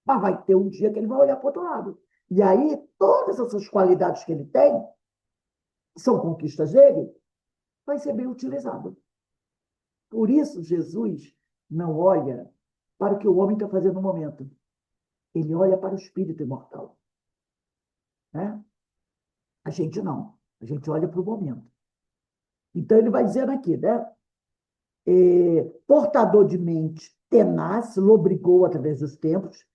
Mas vai ter um dia que ele vai olhar para o outro lado. E aí, todas essas qualidades que ele tem, que são conquistas dele, vai ser bem utilizado. Por isso, Jesus não olha para o que o homem está fazendo no momento. Ele olha para o espírito imortal. Né? A gente não. A gente olha para o momento. Então, ele vai dizendo aqui, né? Portador de mente tenaz, lobrigou através dos tempos,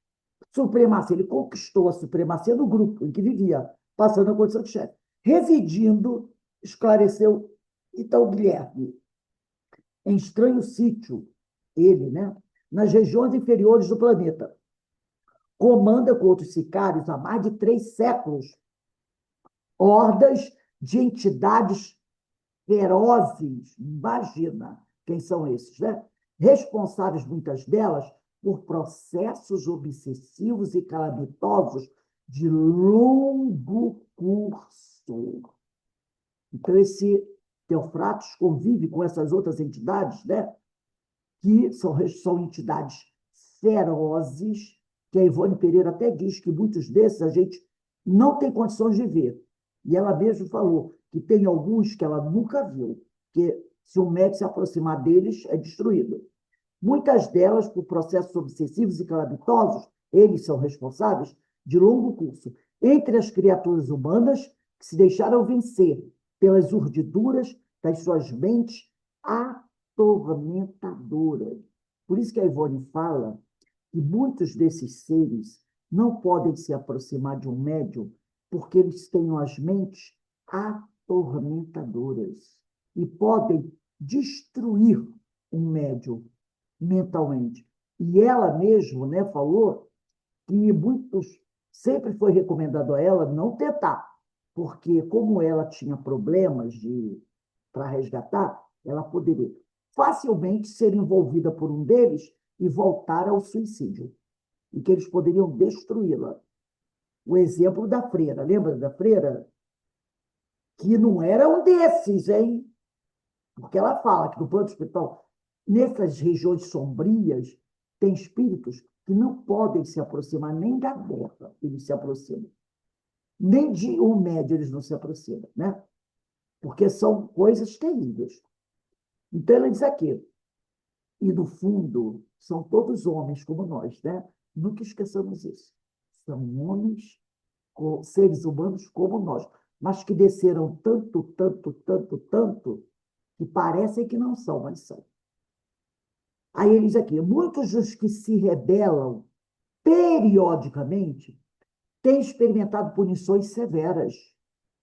supremacia. Ele conquistou a supremacia do grupo em que vivia, passando a condição de chefe. Residindo, esclareceu então Guilherme, em estranho sítio, ele, né, nas regiões inferiores do planeta. Comanda com outros sicários há mais de 3 séculos hordas de entidades ferozes. Imagina quem são esses, né? Responsáveis, muitas delas, por processos obsessivos e calamitosos de longo curso. Então, esse Teofratos convive com essas outras entidades, né? Que são entidades ferozes, que a Ivone Pereira até diz que muitos desses a gente não tem condições de ver. E ela mesma falou que tem alguns que ela nunca viu, que se um médico se aproximar deles, é destruído. Muitas delas, por processos obsessivos e calamitosos, eles são responsáveis de longo curso. Entre as criaturas humanas que se deixaram vencer pelas urdiduras das suas mentes atormentadoras. Por isso que a Ivone fala que muitos desses seres não podem se aproximar de um médium porque eles têm as mentes atormentadoras e podem destruir um médium mentalmente. E ela mesma, né, falou que muitos sempre foi recomendado a ela não tentar, porque como ela tinha problemas para resgatar, ela poderia facilmente ser envolvida por um deles e voltar ao suicídio, e que eles poderiam destruí-la. O exemplo da freira, lembra da freira? Que não era um desses, hein? Porque ela fala que no plano espiritual, nessas regiões sombrias, tem espíritos que não podem se aproximar nem da terra, eles se aproximam. Nem de um médio eles não se aproximam, né? Porque são coisas terríveis. Então, ela diz aqui, e no fundo, são todos homens como nós, né? Nunca esqueçamos isso. São homens, seres humanos como nós, mas que desceram tanto, tanto, tanto, tanto, que parecem que não são, mas são. Aí ele diz aqui, muitos dos que se rebelam periodicamente têm experimentado punições severas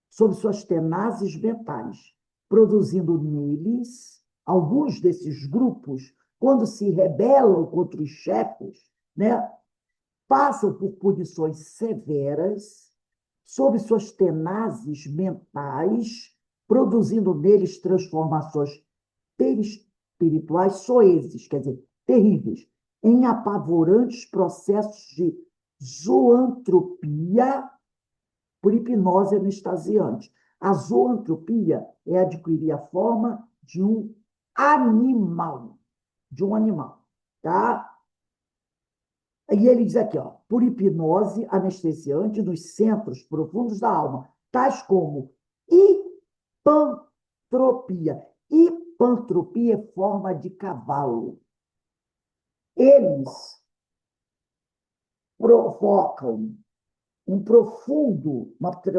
sob suas tenazes mentais, produzindo neles, alguns desses grupos, quando se rebelam contra os chefes, né, passam por punições severas sob suas tenazes mentais, produzindo neles transformações perispirituais soezes, quer dizer, terríveis, em apavorantes processos de zoantropia por hipnose anestasiante. A zoantropia é adquirir a forma de um animal, tá? E ele diz aqui, ó, por hipnose anestesiante nos centros profundos da alma, tais como hipantropia. Hipantropia é forma de cavalo. Eles provocam uma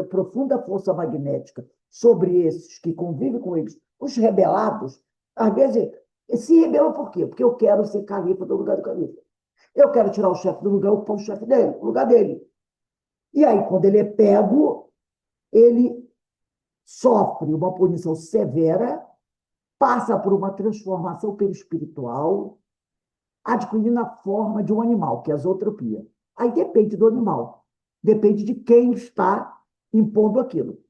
profunda força magnética sobre esses que convivem com eles, os rebelados. Às vezes, se rebelam por quê? Porque eu quero ser califa no lugar do califa. Eu quero tirar o chefe do lugar, eu ponho o chefe dele, no lugar dele. E aí, quando ele é pego, ele sofre uma punição severa, passa por uma transformação perispiritual, adquirindo a forma de um animal, que é a zootropia. Aí depende do animal, depende de quem está impondo aquilo.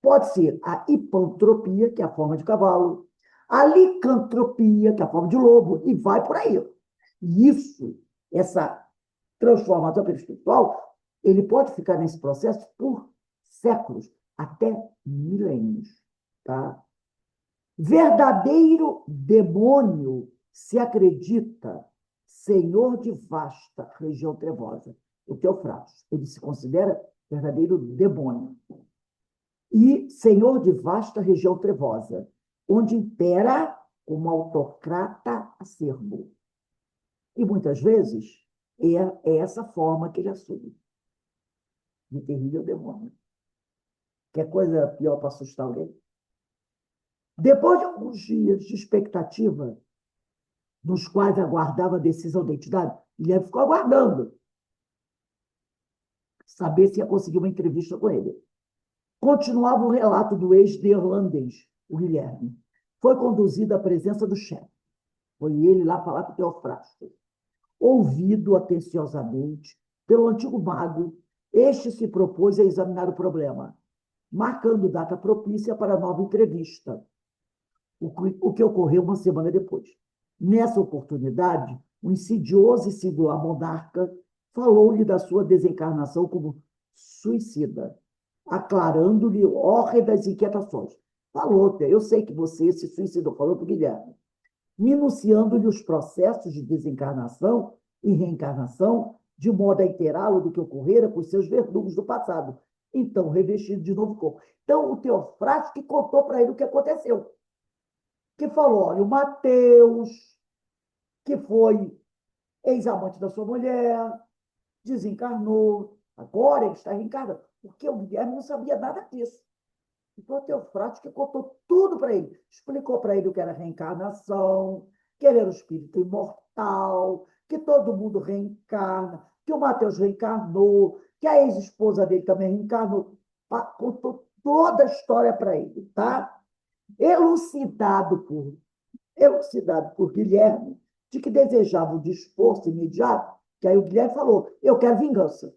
Pode ser a hipantropia, que é a forma de cavalo, a licantropia, que é a forma de lobo, e vai por aí. E isso, essa transformação perispiritual, ele pode ficar nesse processo por séculos, até milênios. Tá? Verdadeiro demônio se acredita senhor de vasta região trevosa. O Teofratos, ele se considera verdadeiro demônio. E senhor de vasta região trevosa, onde impera como autocrata acerbo. E muitas vezes é essa forma que ele assume, de terrível demônio. Quer coisa pior para assustar alguém? Depois de alguns dias de expectativa, nos quais aguardava a decisão da entidade, ele ficou aguardando saber se ia conseguir uma entrevista com ele. Continuava o relato do ex-neerlandês, o Guilherme. Foi conduzido à presença do chefe. Foi ele lá falar com o Teofrasto. Ouvido atenciosamente pelo antigo mago, este se propôs a examinar o problema, marcando data propícia para a nova entrevista, o que ocorreu uma semana depois. Nessa oportunidade, o insidioso e singular monarca falou-lhe da sua desencarnação como suicida, aclarando-lhe hórridas inquietações. Falou, eu sei que você se suicidou, falou para o Guilherme, minuciando-lhe os processos de desencarnação e reencarnação, de modo a inteirá-lo do que ocorrera com seus verdugos do passado, então revestido de novo corpo. Então, o Teofrasto que contou para ele o que aconteceu. Que falou, olha, o Mateus, que foi ex-amante da sua mulher, desencarnou, agora ele está reencarnando, porque o Guilherme não sabia nada disso. Então, o Teofrasto que contou tudo para ele, explicou para ele o que era reencarnação, que ele era um espírito imortal, que todo mundo reencarna, que o Mateus reencarnou, que a ex-esposa dele também reencarnou. Contou toda a história para ele, tá? Elucidado por Guilherme, de que desejava o disposto imediato, que aí o Guilherme falou, eu quero vingança.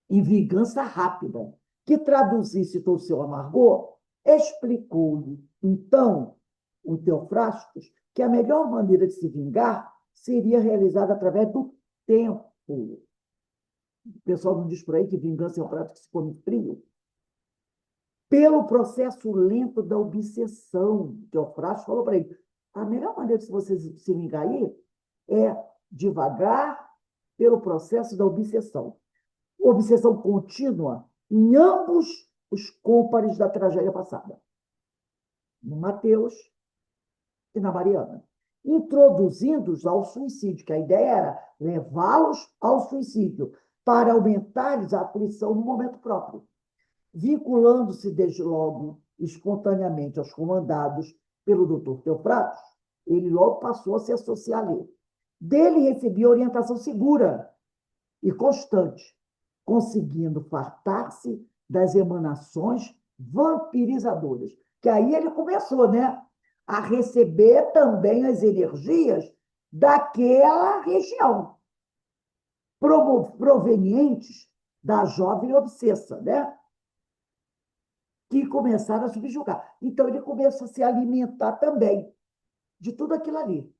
E vingança rápida, que traduzisse todo o seu amargor, explicou-lhe, então, o Teofrastos, que a melhor maneira de se vingar seria realizada através do tempo. O pessoal não diz por aí que vingança é um prato que se come frio. Pelo processo lento da obsessão, Teofrastos falou para ele, a melhor maneira de você se vingar aí é devagar pelo processo da obsessão. Obsessão contínua em ambos os cômpares da tragédia passada, no Mateus e na Mariana, introduzindo-os ao suicídio, que a ideia era levá-los ao suicídio para aumentar-lhes a aflição no momento próprio, vinculando-se desde logo espontaneamente aos comandados pelo doutor Teofratos, ele logo passou a se associar a ele. Dele recebia orientação segura e constante, conseguindo fartar-se das emanações vampirizadoras. Que aí ele começou, né, a receber também as energias daquela região, provenientes da jovem obsessa, né, que começaram a subjugar. Então, ele começou a se alimentar também de tudo aquilo ali.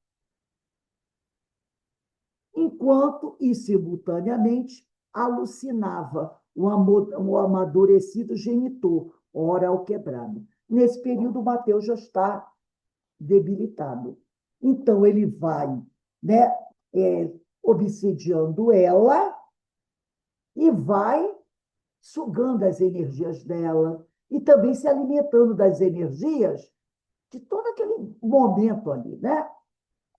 Enquanto, e simultaneamente, alucinava o amadurecido genitor, ora ao quebrado. Nesse período, o Mateus já está debilitado. Então, ele vai, né, obsidiando ela e vai sugando as energias dela e também se alimentando das energias de todo aquele momento ali, né?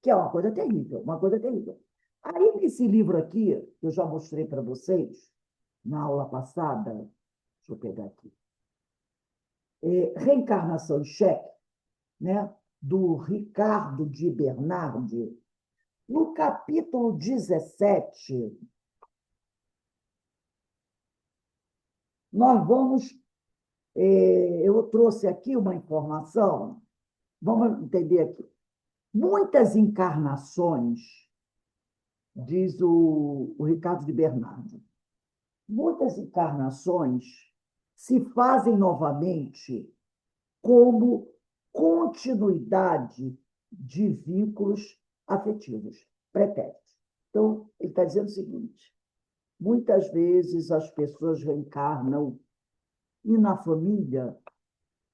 Que é uma coisa terrível, uma coisa terrível. Aí, nesse livro aqui, eu já mostrei para vocês, na aula passada, deixa eu pegar aqui, Reencarnação em Xeque, né? Do Ricardo de Bernardi, no capítulo 17, nós vamos. Eu trouxe aqui uma informação, vamos entender aqui. Muitas encarnações, diz o Ricardo de Bernardi, muitas encarnações se fazem novamente como continuidade de vínculos afetivos pretéritos. Então, ele está dizendo o seguinte, muitas vezes as pessoas reencarnam e na família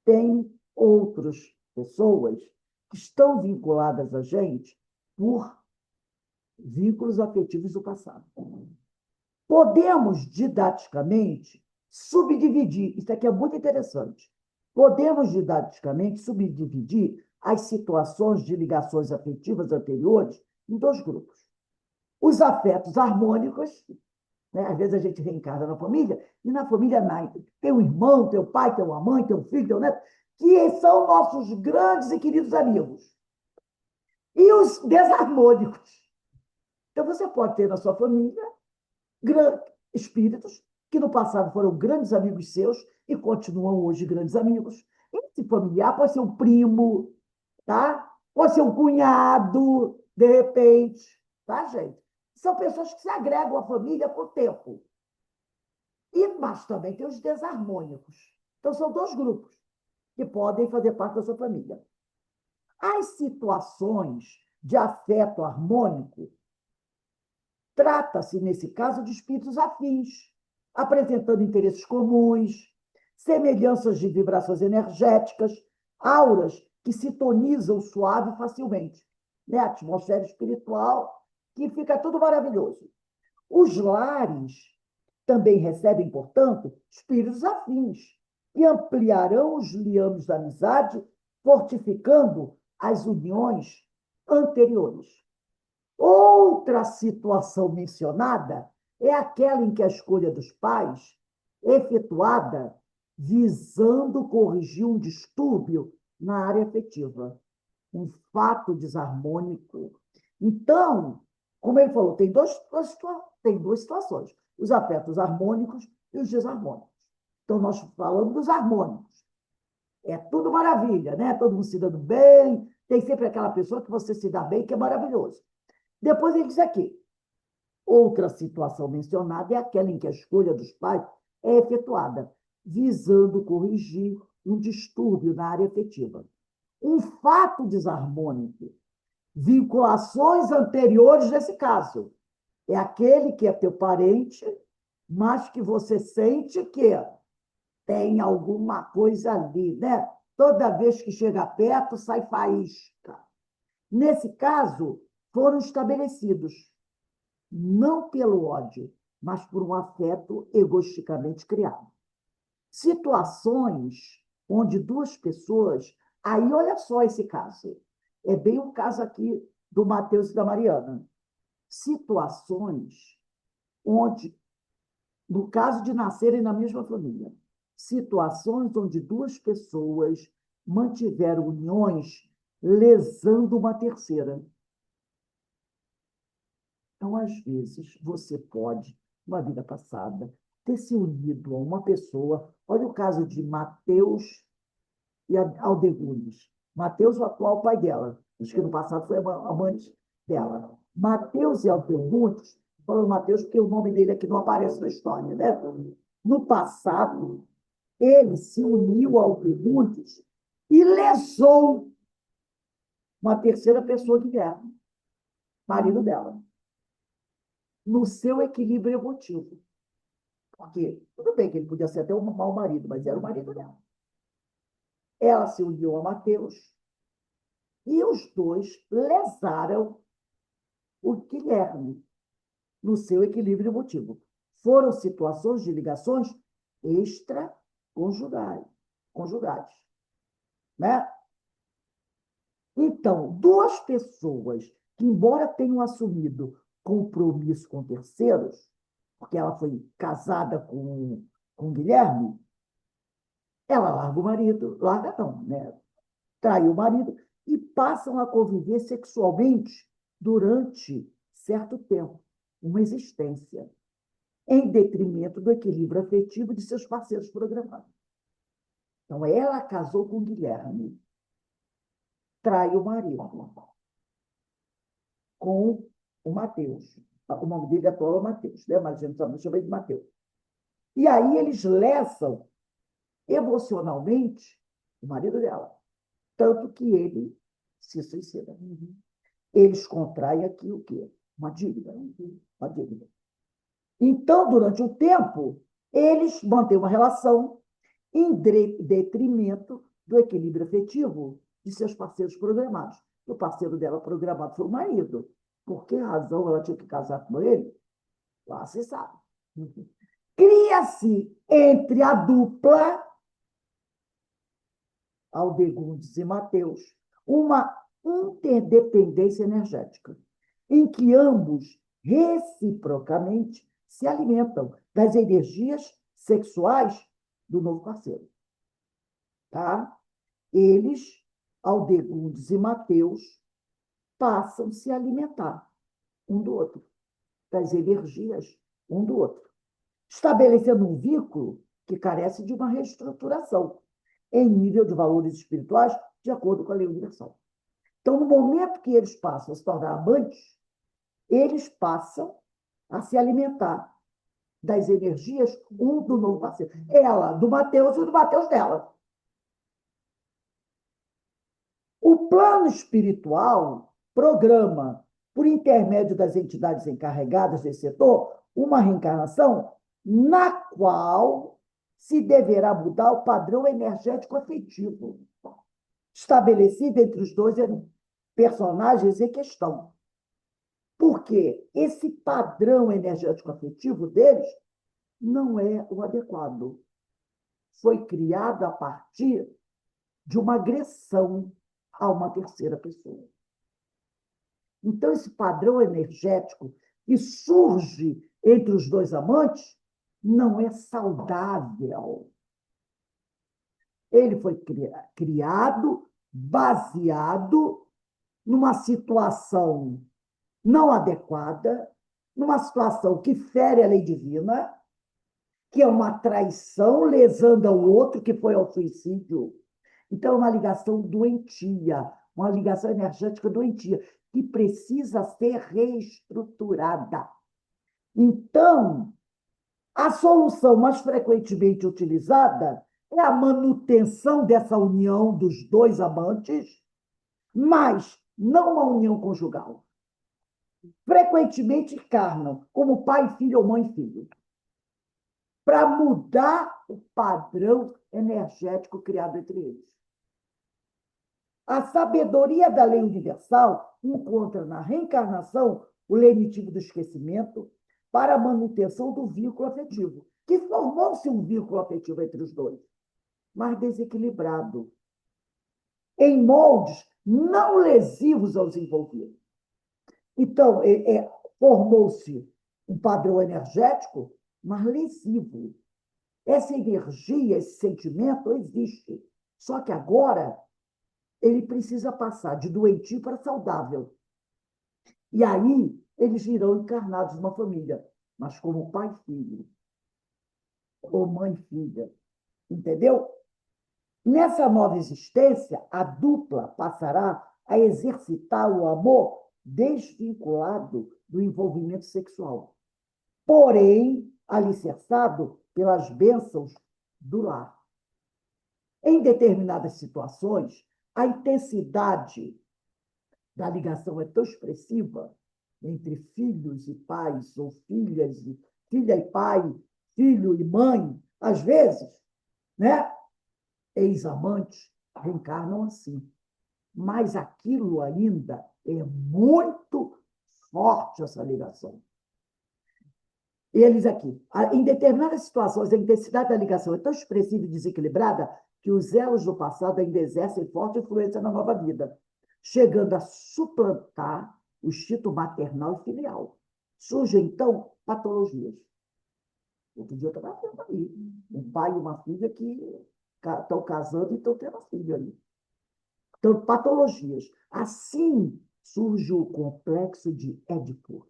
tem outras pessoas que estão vinculadas a gente por vínculos afetivos do passado. Podemos, didaticamente, subdividir, isso aqui é muito interessante, podemos, didaticamente, subdividir as situações de ligações afetivas anteriores em dois grupos. Os afetos harmônicos, né? Às vezes a gente reencarna na família, e na família tem um irmão, tem um pai, tem uma mãe, tem um filho, tem um neto, que são nossos grandes e queridos amigos. E os desarmônicos. Então, você pode ter na sua família espíritos que no passado foram grandes amigos seus e continuam hoje grandes amigos. Esse familiar pode ser um primo, tá? Pode ser um cunhado, de repente, tá, gente? São pessoas que se agregam à família com o tempo. Mas também tem os desarmônicos. Então, são dois grupos que podem fazer parte da sua família. As situações de afeto harmônico trata-se, nesse caso, de espíritos afins, apresentando interesses comuns, semelhanças de vibrações energéticas, auras que sintonizam suave facilmente. Né? A atmosfera espiritual, que fica tudo maravilhoso. Os lares também recebem, portanto, espíritos afins, que ampliarão os liames da amizade, fortificando as uniões anteriores. Outra situação mencionada é aquela em que a escolha dos pais é efetuada visando corrigir um distúrbio na área afetiva, um fato desarmônico. Então, como ele falou, tem duas situações: os afetos harmônicos e os desarmônicos. Então, nós falamos dos harmônicos. É tudo maravilha, né? Todo mundo se dando bem, tem sempre aquela pessoa que você se dá bem, que é maravilhoso. Depois ele diz aqui, outra situação mencionada é aquela em que a escolha dos pais é efetuada, visando corrigir um distúrbio na área afetiva. Um fato desarmônico, vinculações anteriores nesse caso, é aquele que é teu parente, mas que você sente que tem alguma coisa ali, né? Toda vez que chega perto, sai faísca. Nesse caso, foram estabelecidos, não pelo ódio, mas por um afeto egoisticamente criado. Situações onde duas pessoas... Aí, olha só esse caso. É bem o caso aqui do Mateus e da Mariana. Situações onde, no caso de nascerem na mesma família, situações onde duas pessoas mantiveram uniões lesando uma terceira. Então, às vezes, você pode, numa vida passada, ter se unido a uma pessoa. Olha o caso de Mateus e Aldegunes. Mateus, o atual pai dela, acho que no passado foi amante dela. Mateus e Aldegunes, falando Mateus porque o nome dele aqui não aparece na história, né? No passado, ele se uniu a Aldegunes e lesou uma terceira pessoa de guerra, marido dela, no seu equilíbrio emotivo. Porque, tudo bem que ele podia ser até um mau marido, mas era o marido dela. Ela se uniu a Mateus e os dois lesaram o Guilherme no seu equilíbrio emotivo. Foram situações de ligações extraconjugais, né? Então, duas pessoas que, embora tenham assumido compromisso com terceiros, porque ela foi casada com Guilherme, ela larga o marido, larga não, né? Trai o marido e passam a conviver sexualmente durante certo tempo, uma existência, em detrimento do equilíbrio afetivo de seus parceiros programados. Então, ela casou com Guilherme, trai o marido com o Mateus. O nome dele atual é Mateus, né? Mas a gente chama de Mateus. E aí eles lesam emocionalmente o marido dela. Tanto que ele se suicida. Eles contraem aqui o quê? Uma dívida. Uma dívida. Então, durante o tempo, eles mantêm uma relação em detrimento do equilíbrio afetivo de seus parceiros programados. O parceiro dela programado foi o marido. Por que razão ela tinha que casar com ele? Lá se sabe. Cria-se entre a dupla Aldegundes e Mateus uma interdependência energética, em que ambos reciprocamente se alimentam das energias sexuais do novo parceiro. Tá? Eles, Aldegundes e Mateus, passam a se alimentar um do outro, das energias um do outro. estabelecendo um vínculo que carece de uma reestruturação em nível de valores espirituais, de acordo com a lei universal. Então, no momento que eles passam a se tornar amantes, eles passam a se alimentar das energias um do novo parceiro. Ela, do Mateus, e do Mateus dela. O plano espiritual programa, por intermédio das entidades encarregadas desse setor, uma reencarnação na qual se deverá mudar o padrão energético afetivo estabelecido entre os dois personagens em questão. Porque esse padrão energético afetivo deles não é o adequado. Foi criado a partir de uma agressão a uma terceira pessoa. Então, esse padrão energético que surge entre os dois amantes não é saudável. Ele foi criado baseado numa situação não adequada, numa situação que fere a lei divina, que é uma traição, lesando ao outro, que foi ao suicídio. Então, é uma ligação doentia, uma ligação energética doentia, que precisa ser reestruturada. Então, a solução mais frequentemente utilizada é a manutenção dessa união dos dois amantes, mas não uma união conjugal. Frequentemente encarnam como pai, filho ou mãe, filho, para mudar o padrão energético criado entre eles. A sabedoria da lei universal encontra na reencarnação o lenitivo do esquecimento para a manutenção do vínculo afetivo, que formou-se um vínculo afetivo entre os dois, mas desequilibrado, em moldes não lesivos aos envolvidos. Então, formou-se um padrão energético, mas lesivo. Essa energia, esse sentimento existe. Só que agora ele precisa passar de doentio para saudável. E aí eles irão encarnados numa família, mas como pai e filho, ou mãe e filha. Entendeu? Nessa nova existência, a dupla passará a exercitar o amor desvinculado do envolvimento sexual, porém alicerçado pelas bênçãos do lar. Em determinadas situações, a intensidade da ligação é tão expressiva entre filhos e pais, ou filha e pai, filho e mãe, às vezes, né? Ex-amantes reencarnam assim. Mas aquilo ainda é muito forte, essa ligação. Eles aqui, em determinadas situações, a intensidade da ligação é tão expressiva e desequilibrada que os elos do passado ainda exercem forte influência na nova vida, chegando a suplantar o instinto maternal e filial. Surgem, então, patologias. Outro dia eu estava vendo aí, um pai e uma filha que estão casando e estão tendo filho ali. Então, patologias. Assim surge o complexo de Édipo,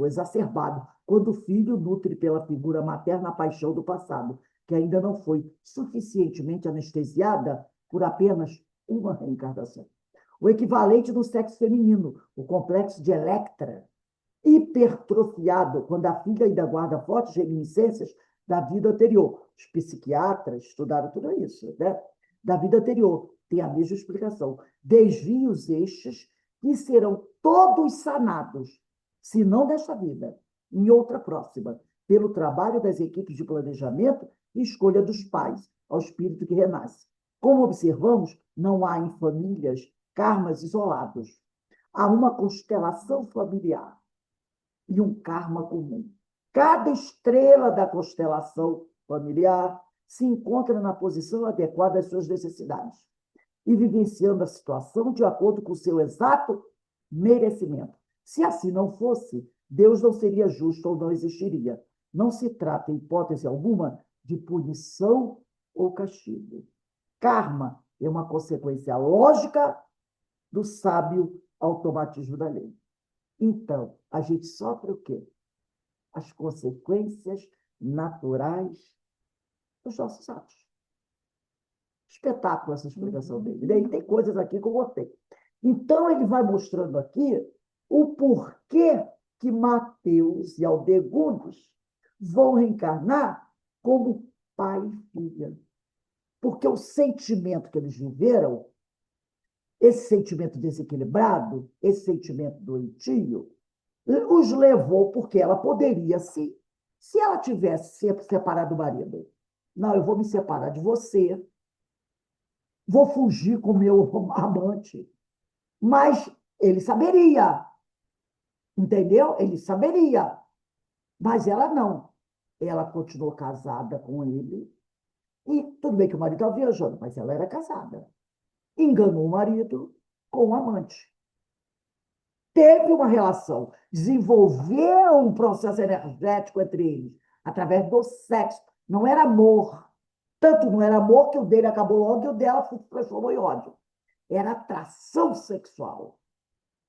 exacerbado, quando o filho nutre pela figura materna a paixão do passado, que ainda não foi suficientemente anestesiada por apenas uma reencarnação. O equivalente no sexo feminino, o complexo de Electra, hipertrofiado, quando a filha ainda guarda fortes reminiscências da vida anterior. Os psiquiatras estudaram tudo isso, né? Da vida anterior. Tem a mesma explicação. Desvios estes que serão todos sanados, se não desta vida, em outra próxima, pelo trabalho das equipes de planejamento e escolha dos pais, ao espírito que renasce. Como observamos, não há em famílias karmas isolados. Há uma constelação familiar e um karma comum. Cada estrela da constelação familiar se encontra na posição adequada às suas necessidades e vivenciando a situação de acordo com o seu exato merecimento. Se assim não fosse, Deus não seria justo ou não existiria. Não se trata, em hipótese alguma, de punição ou castigo. Karma é uma consequência lógica do sábio automatismo da lei. Então, a gente sofre o quê? as consequências naturais dos nossos atos. Espetáculo essa explicação dele. Daí tem coisas aqui que eu gostei. Então, ele vai mostrando aqui o porquê que Mateus e Aldegundes vão reencarnar como pai e filha. Porque o sentimento que eles viveram, esse sentimento desequilibrado, esse sentimento doentio, os levou, porque ela poderia, se ela tivesse se separado do marido, não, eu vou me separar de você, vou fugir com o meu amante, mas ele saberia, entendeu? Ele saberia, mas ela não. Ela continuou casada com ele, e tudo bem que o marido estava viajando, mas ela era casada. Enganou o marido com o amante. Teve uma relação, desenvolveu um processo energético entre eles, através do sexo. Não era amor. Tanto não era amor que o dele acabou logo e o dela se transformou em ódio. Era atração sexual.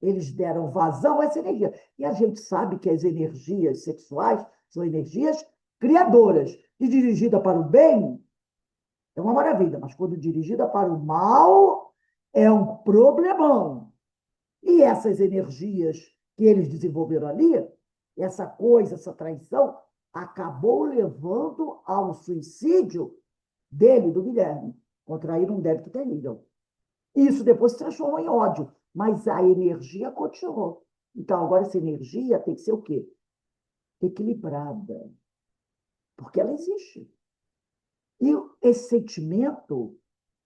Eles deram vazão a essa energia. E a gente sabe que as energias sexuais são energias criadoras. E dirigida para o bem, é uma maravilha, mas quando dirigida para o mal, é um problemão. E essas energias que eles desenvolveram ali, essa coisa, essa traição, acabou levando ao suicídio dele, do Guilherme. Contraíram um débito terrível. Isso depois se transformou em ódio, mas a energia continuou. Então, agora essa energia tem que ser o quê? Equilibrada. Porque ela existe. E esse sentimento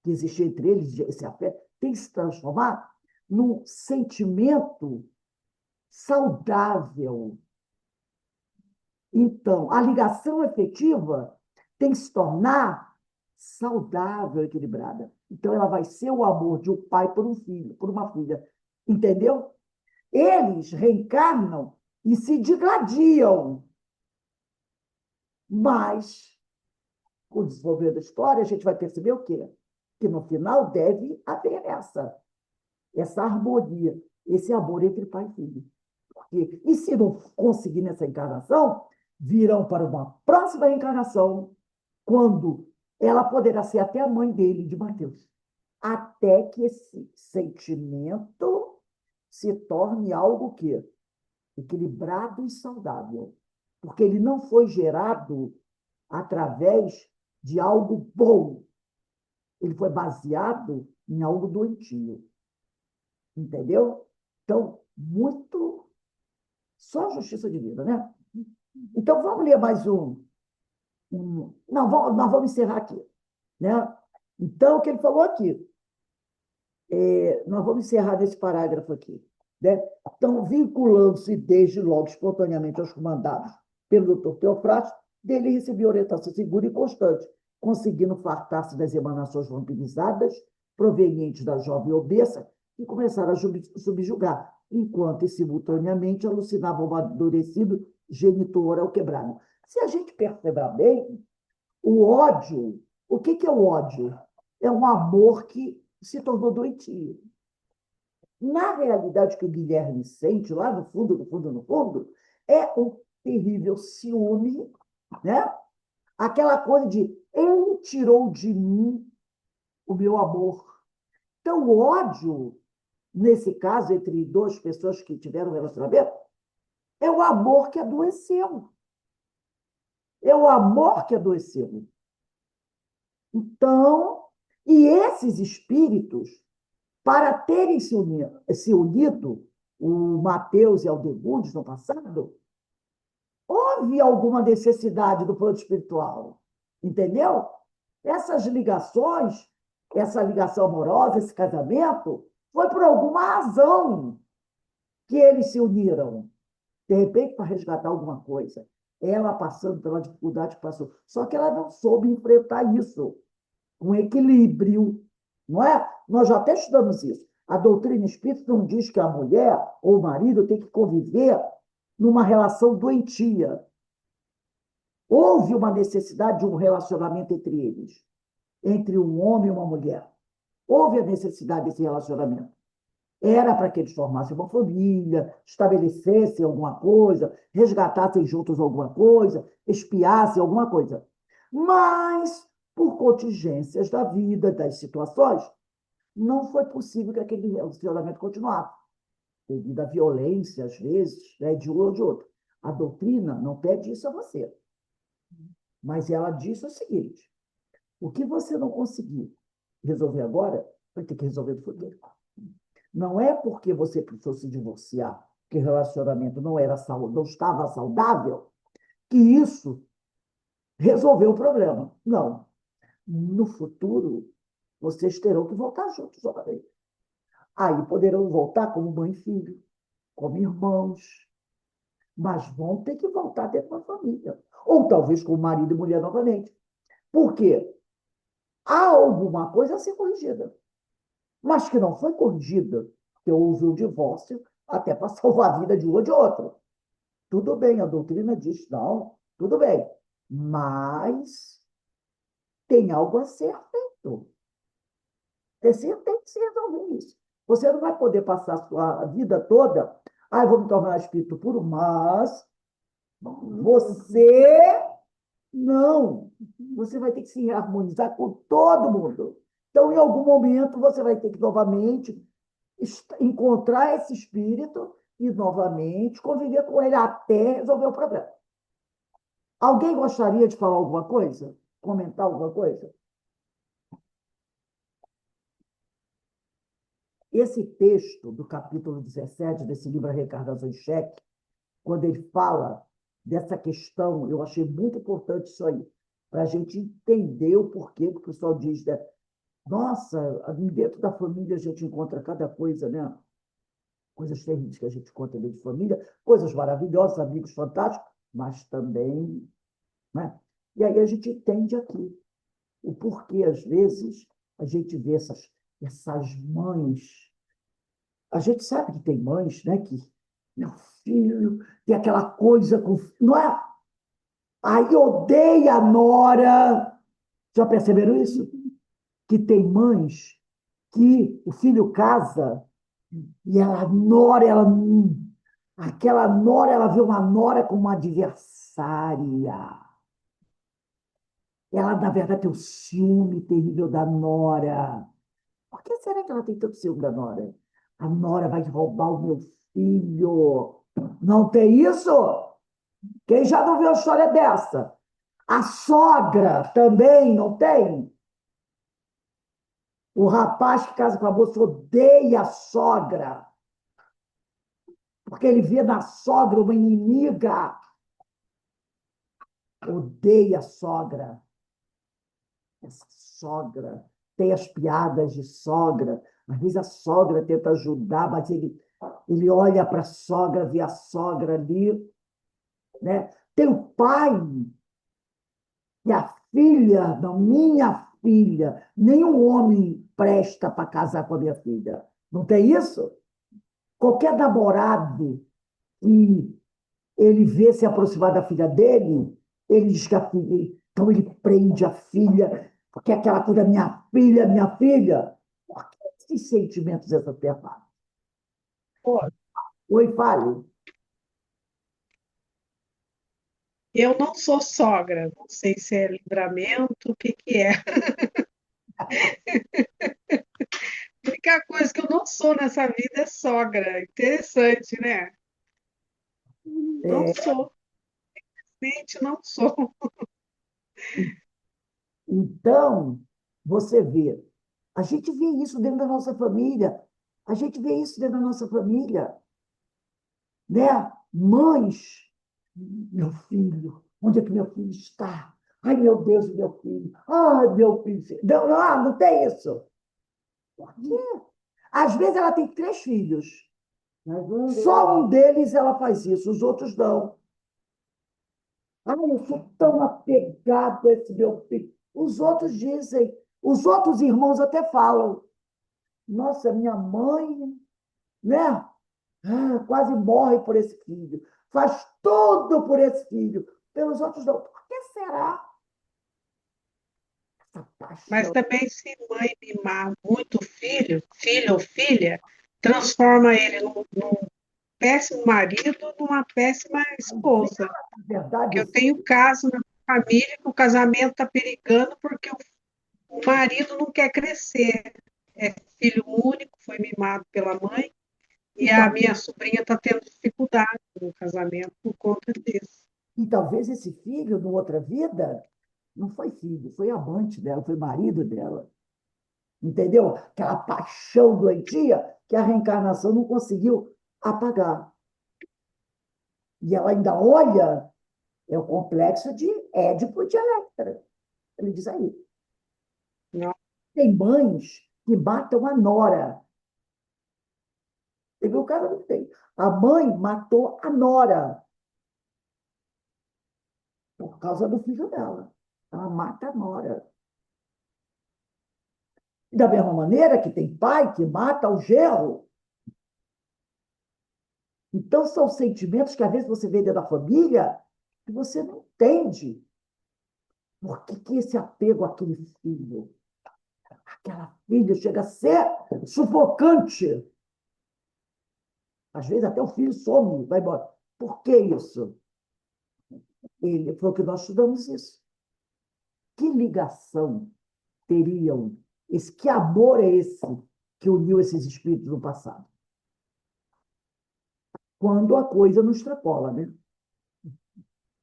que existe entre eles, esse afeto, tem que se transformar num sentimento saudável. Então, a ligação efetiva tem que se tornar saudável, equilibrada. Então, ela vai ser o amor de um pai por um filho, por uma filha. Entendeu? Eles reencarnam e se digladiam. Mas, com o desenvolver da história, a gente vai perceber o quê? Que no final deve haver essa harmonia, esse amor entre pai e filho. E se não conseguir nessa encarnação, virão para uma próxima encarnação, quando ela poderá ser até a mãe dele, de Mateus. Até que esse sentimento se torne algo que equilibrado e saudável. Porque ele não foi gerado através de algo bom. Ele foi baseado em algo doentio. Entendeu? Então, muito só justiça divina, né? Então, vamos ler mais não, nós vamos encerrar aqui. Né? Então, o que ele falou aqui, nós vamos encerrar nesse parágrafo aqui. Né? Então, vinculando-se desde logo espontaneamente aos comandados pelo Dr. Teofrasto, dele recebia orientação segura e constante, conseguindo fartar-se das emanações vampirizadas provenientes da jovem obesa e começaram a subjugar, enquanto simultaneamente alucinava o amadurecido genitor ao quebrado. Se a gente perceber bem, o ódio, o que é o ódio? É um amor que se tornou doentio. Na realidade, o que o Guilherme sente, lá no fundo, no fundo, no fundo, é um terrível ciúme, né? Aquela coisa de ele tirou de mim o meu amor. Então, o ódio, nesse caso, entre duas pessoas que tiveram um relacionamento, é o amor que adoeceu. É o amor que adoeceu. Então, e esses espíritos, para terem se unido, o Mateus e Aldegundes no passado, houve alguma necessidade do plano espiritual. Entendeu? Essas ligações, essa ligação amorosa, esse casamento, foi por alguma razão que eles se uniram. De repente, para resgatar alguma coisa. Ela passando pela dificuldade que passou. Só que ela não soube enfrentar isso com equilíbrio. Não é? Nós já até estudamos isso. A doutrina espírita não diz que a mulher ou o marido tem que conviver numa relação doentia. Houve uma necessidade de um relacionamento entre eles, entre um homem e uma mulher. Houve a necessidade desse relacionamento. Era para que eles formassem uma família, estabelecessem alguma coisa, resgatassem juntos alguma coisa, espiassem alguma coisa. Mas, por contingências da vida, das situações, não foi possível que aquele relacionamento continuasse, devido à violência, às vezes, né, de um ou de outro. A doutrina não pede isso a você, mas ela diz o seguinte: o que você não conseguir resolver agora, vai ter que resolver no futuro. Não é porque você precisou se divorciar, que o relacionamento não estava saudável, que isso resolveu o problema. Não. No futuro, vocês terão que voltar juntos novamente. Aí poderão voltar como mãe e filho, como irmãos, mas vão ter que voltar dentro de uma família. Ou talvez com marido e mulher novamente. Por quê? Há alguma coisa a ser corrigida, mas que não foi corrigida, que houve o divórcio até para salvar a vida de um ou de outro. Tudo bem, a doutrina diz, não, tudo bem, mas tem algo a ser feito. Você tem que se resolver isso. Você não vai poder passar a sua vida toda, eu vou me tornar espírito puro, mas você não. Você vai ter que se harmonizar com todo mundo. Então, em algum momento, você vai ter que novamente encontrar esse espírito e novamente conviver com ele até resolver o problema. Alguém gostaria de falar alguma coisa? Comentar alguma coisa? Esse texto do capítulo 17 desse livro A Reencarnação em Xeque, quando ele fala dessa questão, eu achei muito importante isso aí, para a gente entender o porquê que o pessoal diz, né? Nossa, dentro da família a gente encontra cada coisa, né? Coisas terríveis que a gente encontra dentro de família, coisas maravilhosas, amigos fantásticos, mas também, né? E aí a gente entende aqui o porquê, às vezes, a gente vê essas mães. A gente sabe que tem mães, né, que meu filho tem aquela coisa com. Não é? Aí odeia a nora. Já perceberam isso? Que tem mães que o filho casa e a nora, aquela nora, ela vê uma nora como uma adversária. Ela, na verdade, tem o ciúme terrível da nora. Por que será que ela tem tanto ciúme da nora? A nora vai roubar o meu filho. Não tem isso? Quem já não viu uma história dessa? A sogra também não tem? O rapaz que casa com a moça odeia a sogra, porque ele vê na sogra uma inimiga. Odeia a sogra. Essa sogra tem as piadas de sogra. Às vezes a sogra tenta ajudar, mas ele olha para a sogra, vê a sogra ali, né? Tem o pai e a filha, não, minha filha, nenhum homem presta para casar com a minha filha. Não tem isso? Qualquer namorado que ele vê se aproximar da filha dele, ele diz que a filha. Então ele prende a filha, porque é aquela coisa, minha filha, minha filha. Por que esses sentimentos exacerbados? Pô, Oi, fale. eu não sou sogra, não sei se é livramento, o que que é. A única coisa que eu não sou nessa vida é sogra. Interessante, né? Não É, sou, simplesmente não sou. então, você vê, a gente vê isso dentro da nossa família, a gente vê isso dentro da nossa família, né? Mães, meu filho, onde é que meu filho está? Ai, meu Deus, meu filho. Ai, meu filho. Não, não, não tem isso. Por quê? Às vezes ela tem 3 filhos. Só um deles ela faz isso, os outros não. Ai, eu sou tão apegado a esse meu filho. Os outros dizem, os outros irmãos até falam. Nossa, minha mãe, né? Quase morre por esse filho. Faz tudo por esse filho. Pelos outros não. Por que será essa Mas paixão? também, se mãe mimar muito filho, filho ou filha, transforma ele num péssimo marido, numa péssima esposa. Na verdade, Que eu tenho caso na família que o casamento está perigando porque o marido não quer crescer. É filho único, foi mimado pela mãe, e a minha sobrinha está tendo dificuldade no casamento por conta disso. e talvez esse filho, numa outra vida, não foi filho, foi amante dela, foi marido dela. Entendeu? Aquela paixão doentia que a reencarnação não conseguiu apagar. E ela ainda olha, é o complexo de Édipo e de Electra. Ele diz aí. Não. Tem mães que matam a nora. Você viu, o cara não tem. A mãe matou a nora por causa do filho dela. Ela mata a nora. E da mesma maneira que tem pai que mata o genro. Então, são sentimentos que às vezes você vê dentro da família que você não entende. Por que esse apego àquele filho? Aquela filha chega a ser sufocante. Às vezes até o filho some, vai embora. Por que isso? Ele foi o que nós estudamos isso. Que ligação teriam? Que amor é esse que uniu esses espíritos no passado? Quando a coisa não extrapola, né?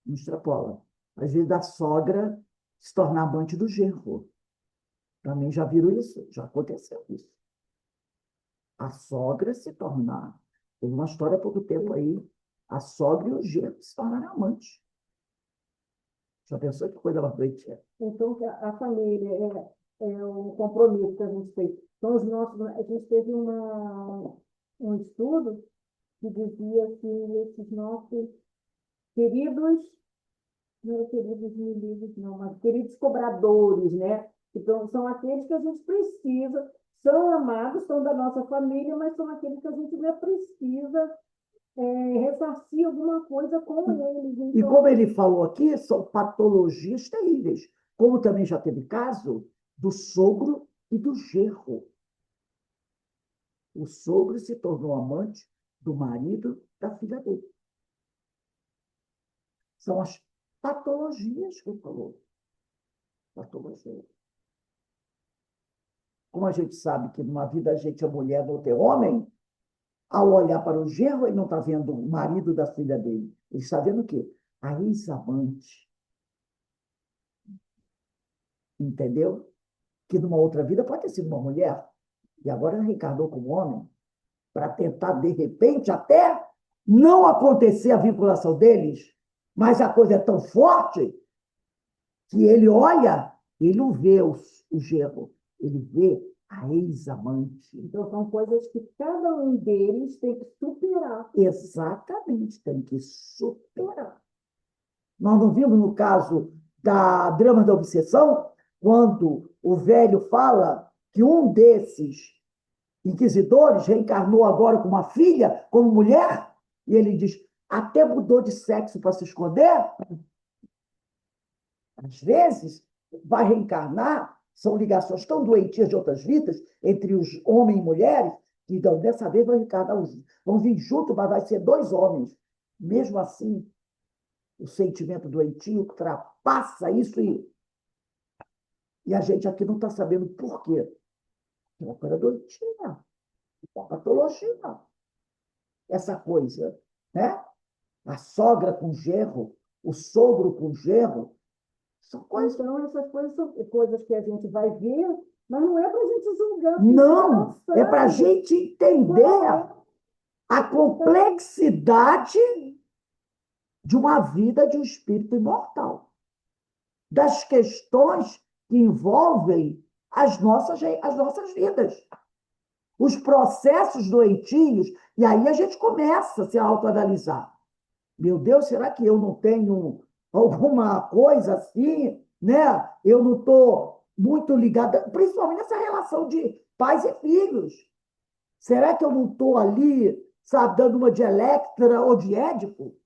Não extrapola. Às vezes a sogra se tornar amante do genro. Também já viram isso? Já aconteceu isso. A sogra se tornar. Teve uma história há pouco tempo aí. A sogra e o genro se tornaram amantes. Já pensou que coisa mais doente é? Então, a família é um compromisso que a gente fez. Então, a gente teve um estudo que dizia que esses nossos queridos, não eram queridos inimigos, não, mas queridos cobradores, né? Então, são aqueles que a gente precisa, são amados, são da nossa família, mas são aqueles que a gente ainda precisa ressarcir alguma coisa com eles. E Então, como ele falou aqui, são patologias terríveis. Como também já teve caso do sogro e do genro. O sogro se tornou amante do marido da filha dele. São as patologias que ele falou. Patologia. Como a gente sabe que numa vida a gente é mulher, não tem homem, ao olhar para o genro, ele não está vendo o marido da filha dele. Ele está vendo o quê? A ex-amante. Entendeu? Que numa outra vida pode ter sido uma mulher, e agora reencarnou como homem, para tentar, de repente, até não acontecer a vinculação deles, mas a coisa é tão forte que ele olha, ele não vê o genro, ele vê a ex-amante. então, são coisas que cada um deles tem que superar. Exatamente, tem que superar. Nós não vimos no caso da Drama da Obsessão, quando o velho fala que um desses inquisidores reencarnou agora com uma filha, como mulher, e ele diz, até mudou de sexo para se esconder. Às vezes, vai reencarnar, são ligações tão doentias de outras vidas, entre os homens e mulheres, que então, dessa vez vão reencarnar, vão vir juntos, mas vai ser dois homens. Mesmo assim, o sentimento doentio ultrapassa isso e a gente aqui não está sabendo por quê. É uma coisa doentia, uma patologia. Essa coisa, né? A sogra com genro, o sogro com genro, são coisas. Então, essas coisas são coisas que a gente vai ver, mas não é para a gente julgar. Não, é para a gente entender a complexidade de uma vida de um espírito imortal, das questões que envolvem as nossas vidas, os processos doentios, e aí a gente começa a se autoanalisar. Meu Deus, será que eu não tenho alguma coisa assim, né? Eu não estou muito ligada, principalmente nessa relação de pais e filhos. Será que eu não estou ali, sabe, dando uma de Electra ou de Édipo?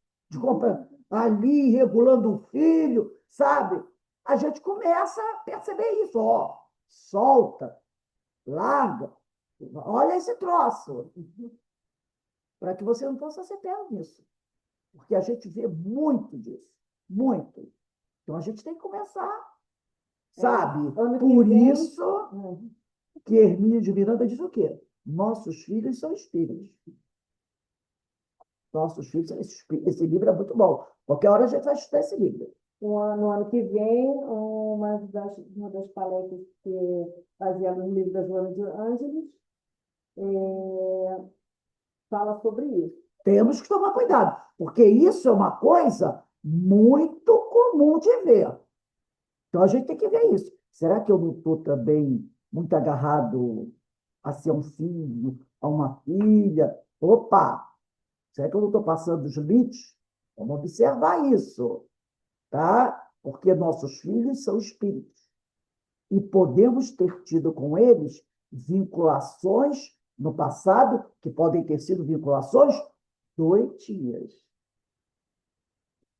Ali, regulando um filho, sabe? A gente começa a perceber isso, ó. Solta, larga. Olha esse troço, para que você não possa ser pego nisso. Porque a gente vê muito disso, muito. Então a gente tem que começar, sabe? Ano que Por vem- isso que Hermínio de Miranda diz o quê? Nossos filhos são espíritos. Nossos filhos são espíritos. Esse livro é muito bom. Qualquer hora a gente vai estudar esse livro. No ano que vem, uma das palestras que fazia no livro da Joana de Ângeles fala sobre isso. Temos que tomar cuidado, porque isso é uma coisa muito comum de ver. Então a gente tem que ver isso. Será que eu não estou também muito agarrado a ser um filho, a uma filha? Opa! Será que eu não estou passando dos limites? Vamos observar isso, tá? Porque nossos filhos são espíritos. E podemos ter tido com eles vinculações no passado, que podem ter sido vinculações doentias.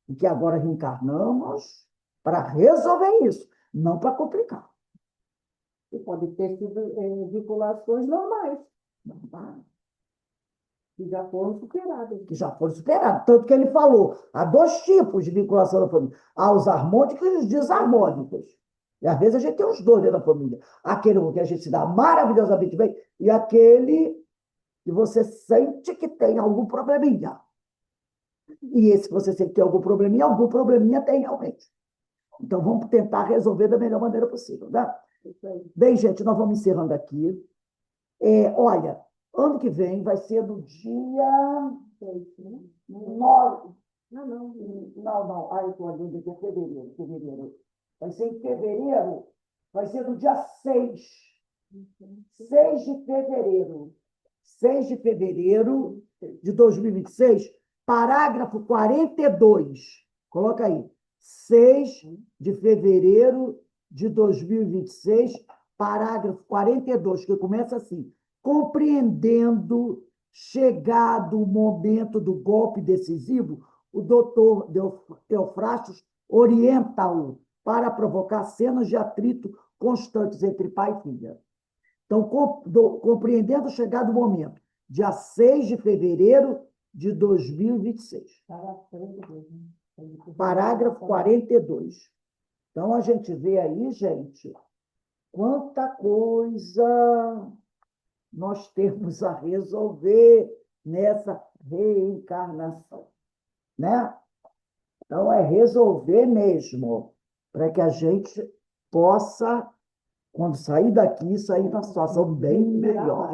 E que agora reencarnamos para resolver isso, não para complicar. E pode ter sido vinculações normais, que já foram superadas. Que já foram superados. Tanto que ele falou, há dois tipos de vinculação na família. Há os harmônicos e os desarmônicos. E às vezes a gente tem os dois dentro da família. Aquele que a gente se dá maravilhosamente bem e aquele que você sente que tem algum probleminha. E esse que você sente que tem algum probleminha tem realmente. Então vamos tentar resolver da melhor maneira possível, né? Bem, gente, nós vamos encerrando aqui. Olha, ano que vem vai ser no dia 9. Não. Ai, estou olhando aqui, é fevereiro. Vai ser em fevereiro, vai ser no dia 6. 6 de fevereiro. 6 de fevereiro de 2026, parágrafo 42. Coloca aí. 6 de fevereiro de 2026, parágrafo 42, que começa assim: compreendendo chegado o momento do golpe decisivo, o doutor Teofrastos orienta-o para provocar cenas de atrito constantes entre pai e filha. Então, compreendendo chegado o momento, dia 6 de fevereiro de 2026. Parágrafo 42. Então, a gente vê aí, gente, quanta coisa nós temos a resolver nessa reencarnação, né? Então, é resolver mesmo, para que a gente possa, quando sair daqui, sair numa situação bem melhor.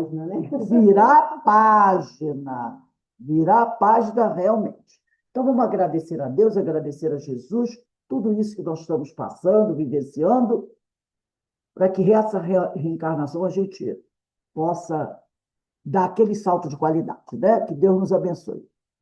Virar a página realmente. Então, vamos agradecer a Deus, agradecer a Jesus, tudo isso que nós estamos passando, vivenciando, para que essa reencarnação a gente possa dar aquele salto de qualidade, né? Que Deus nos abençoe.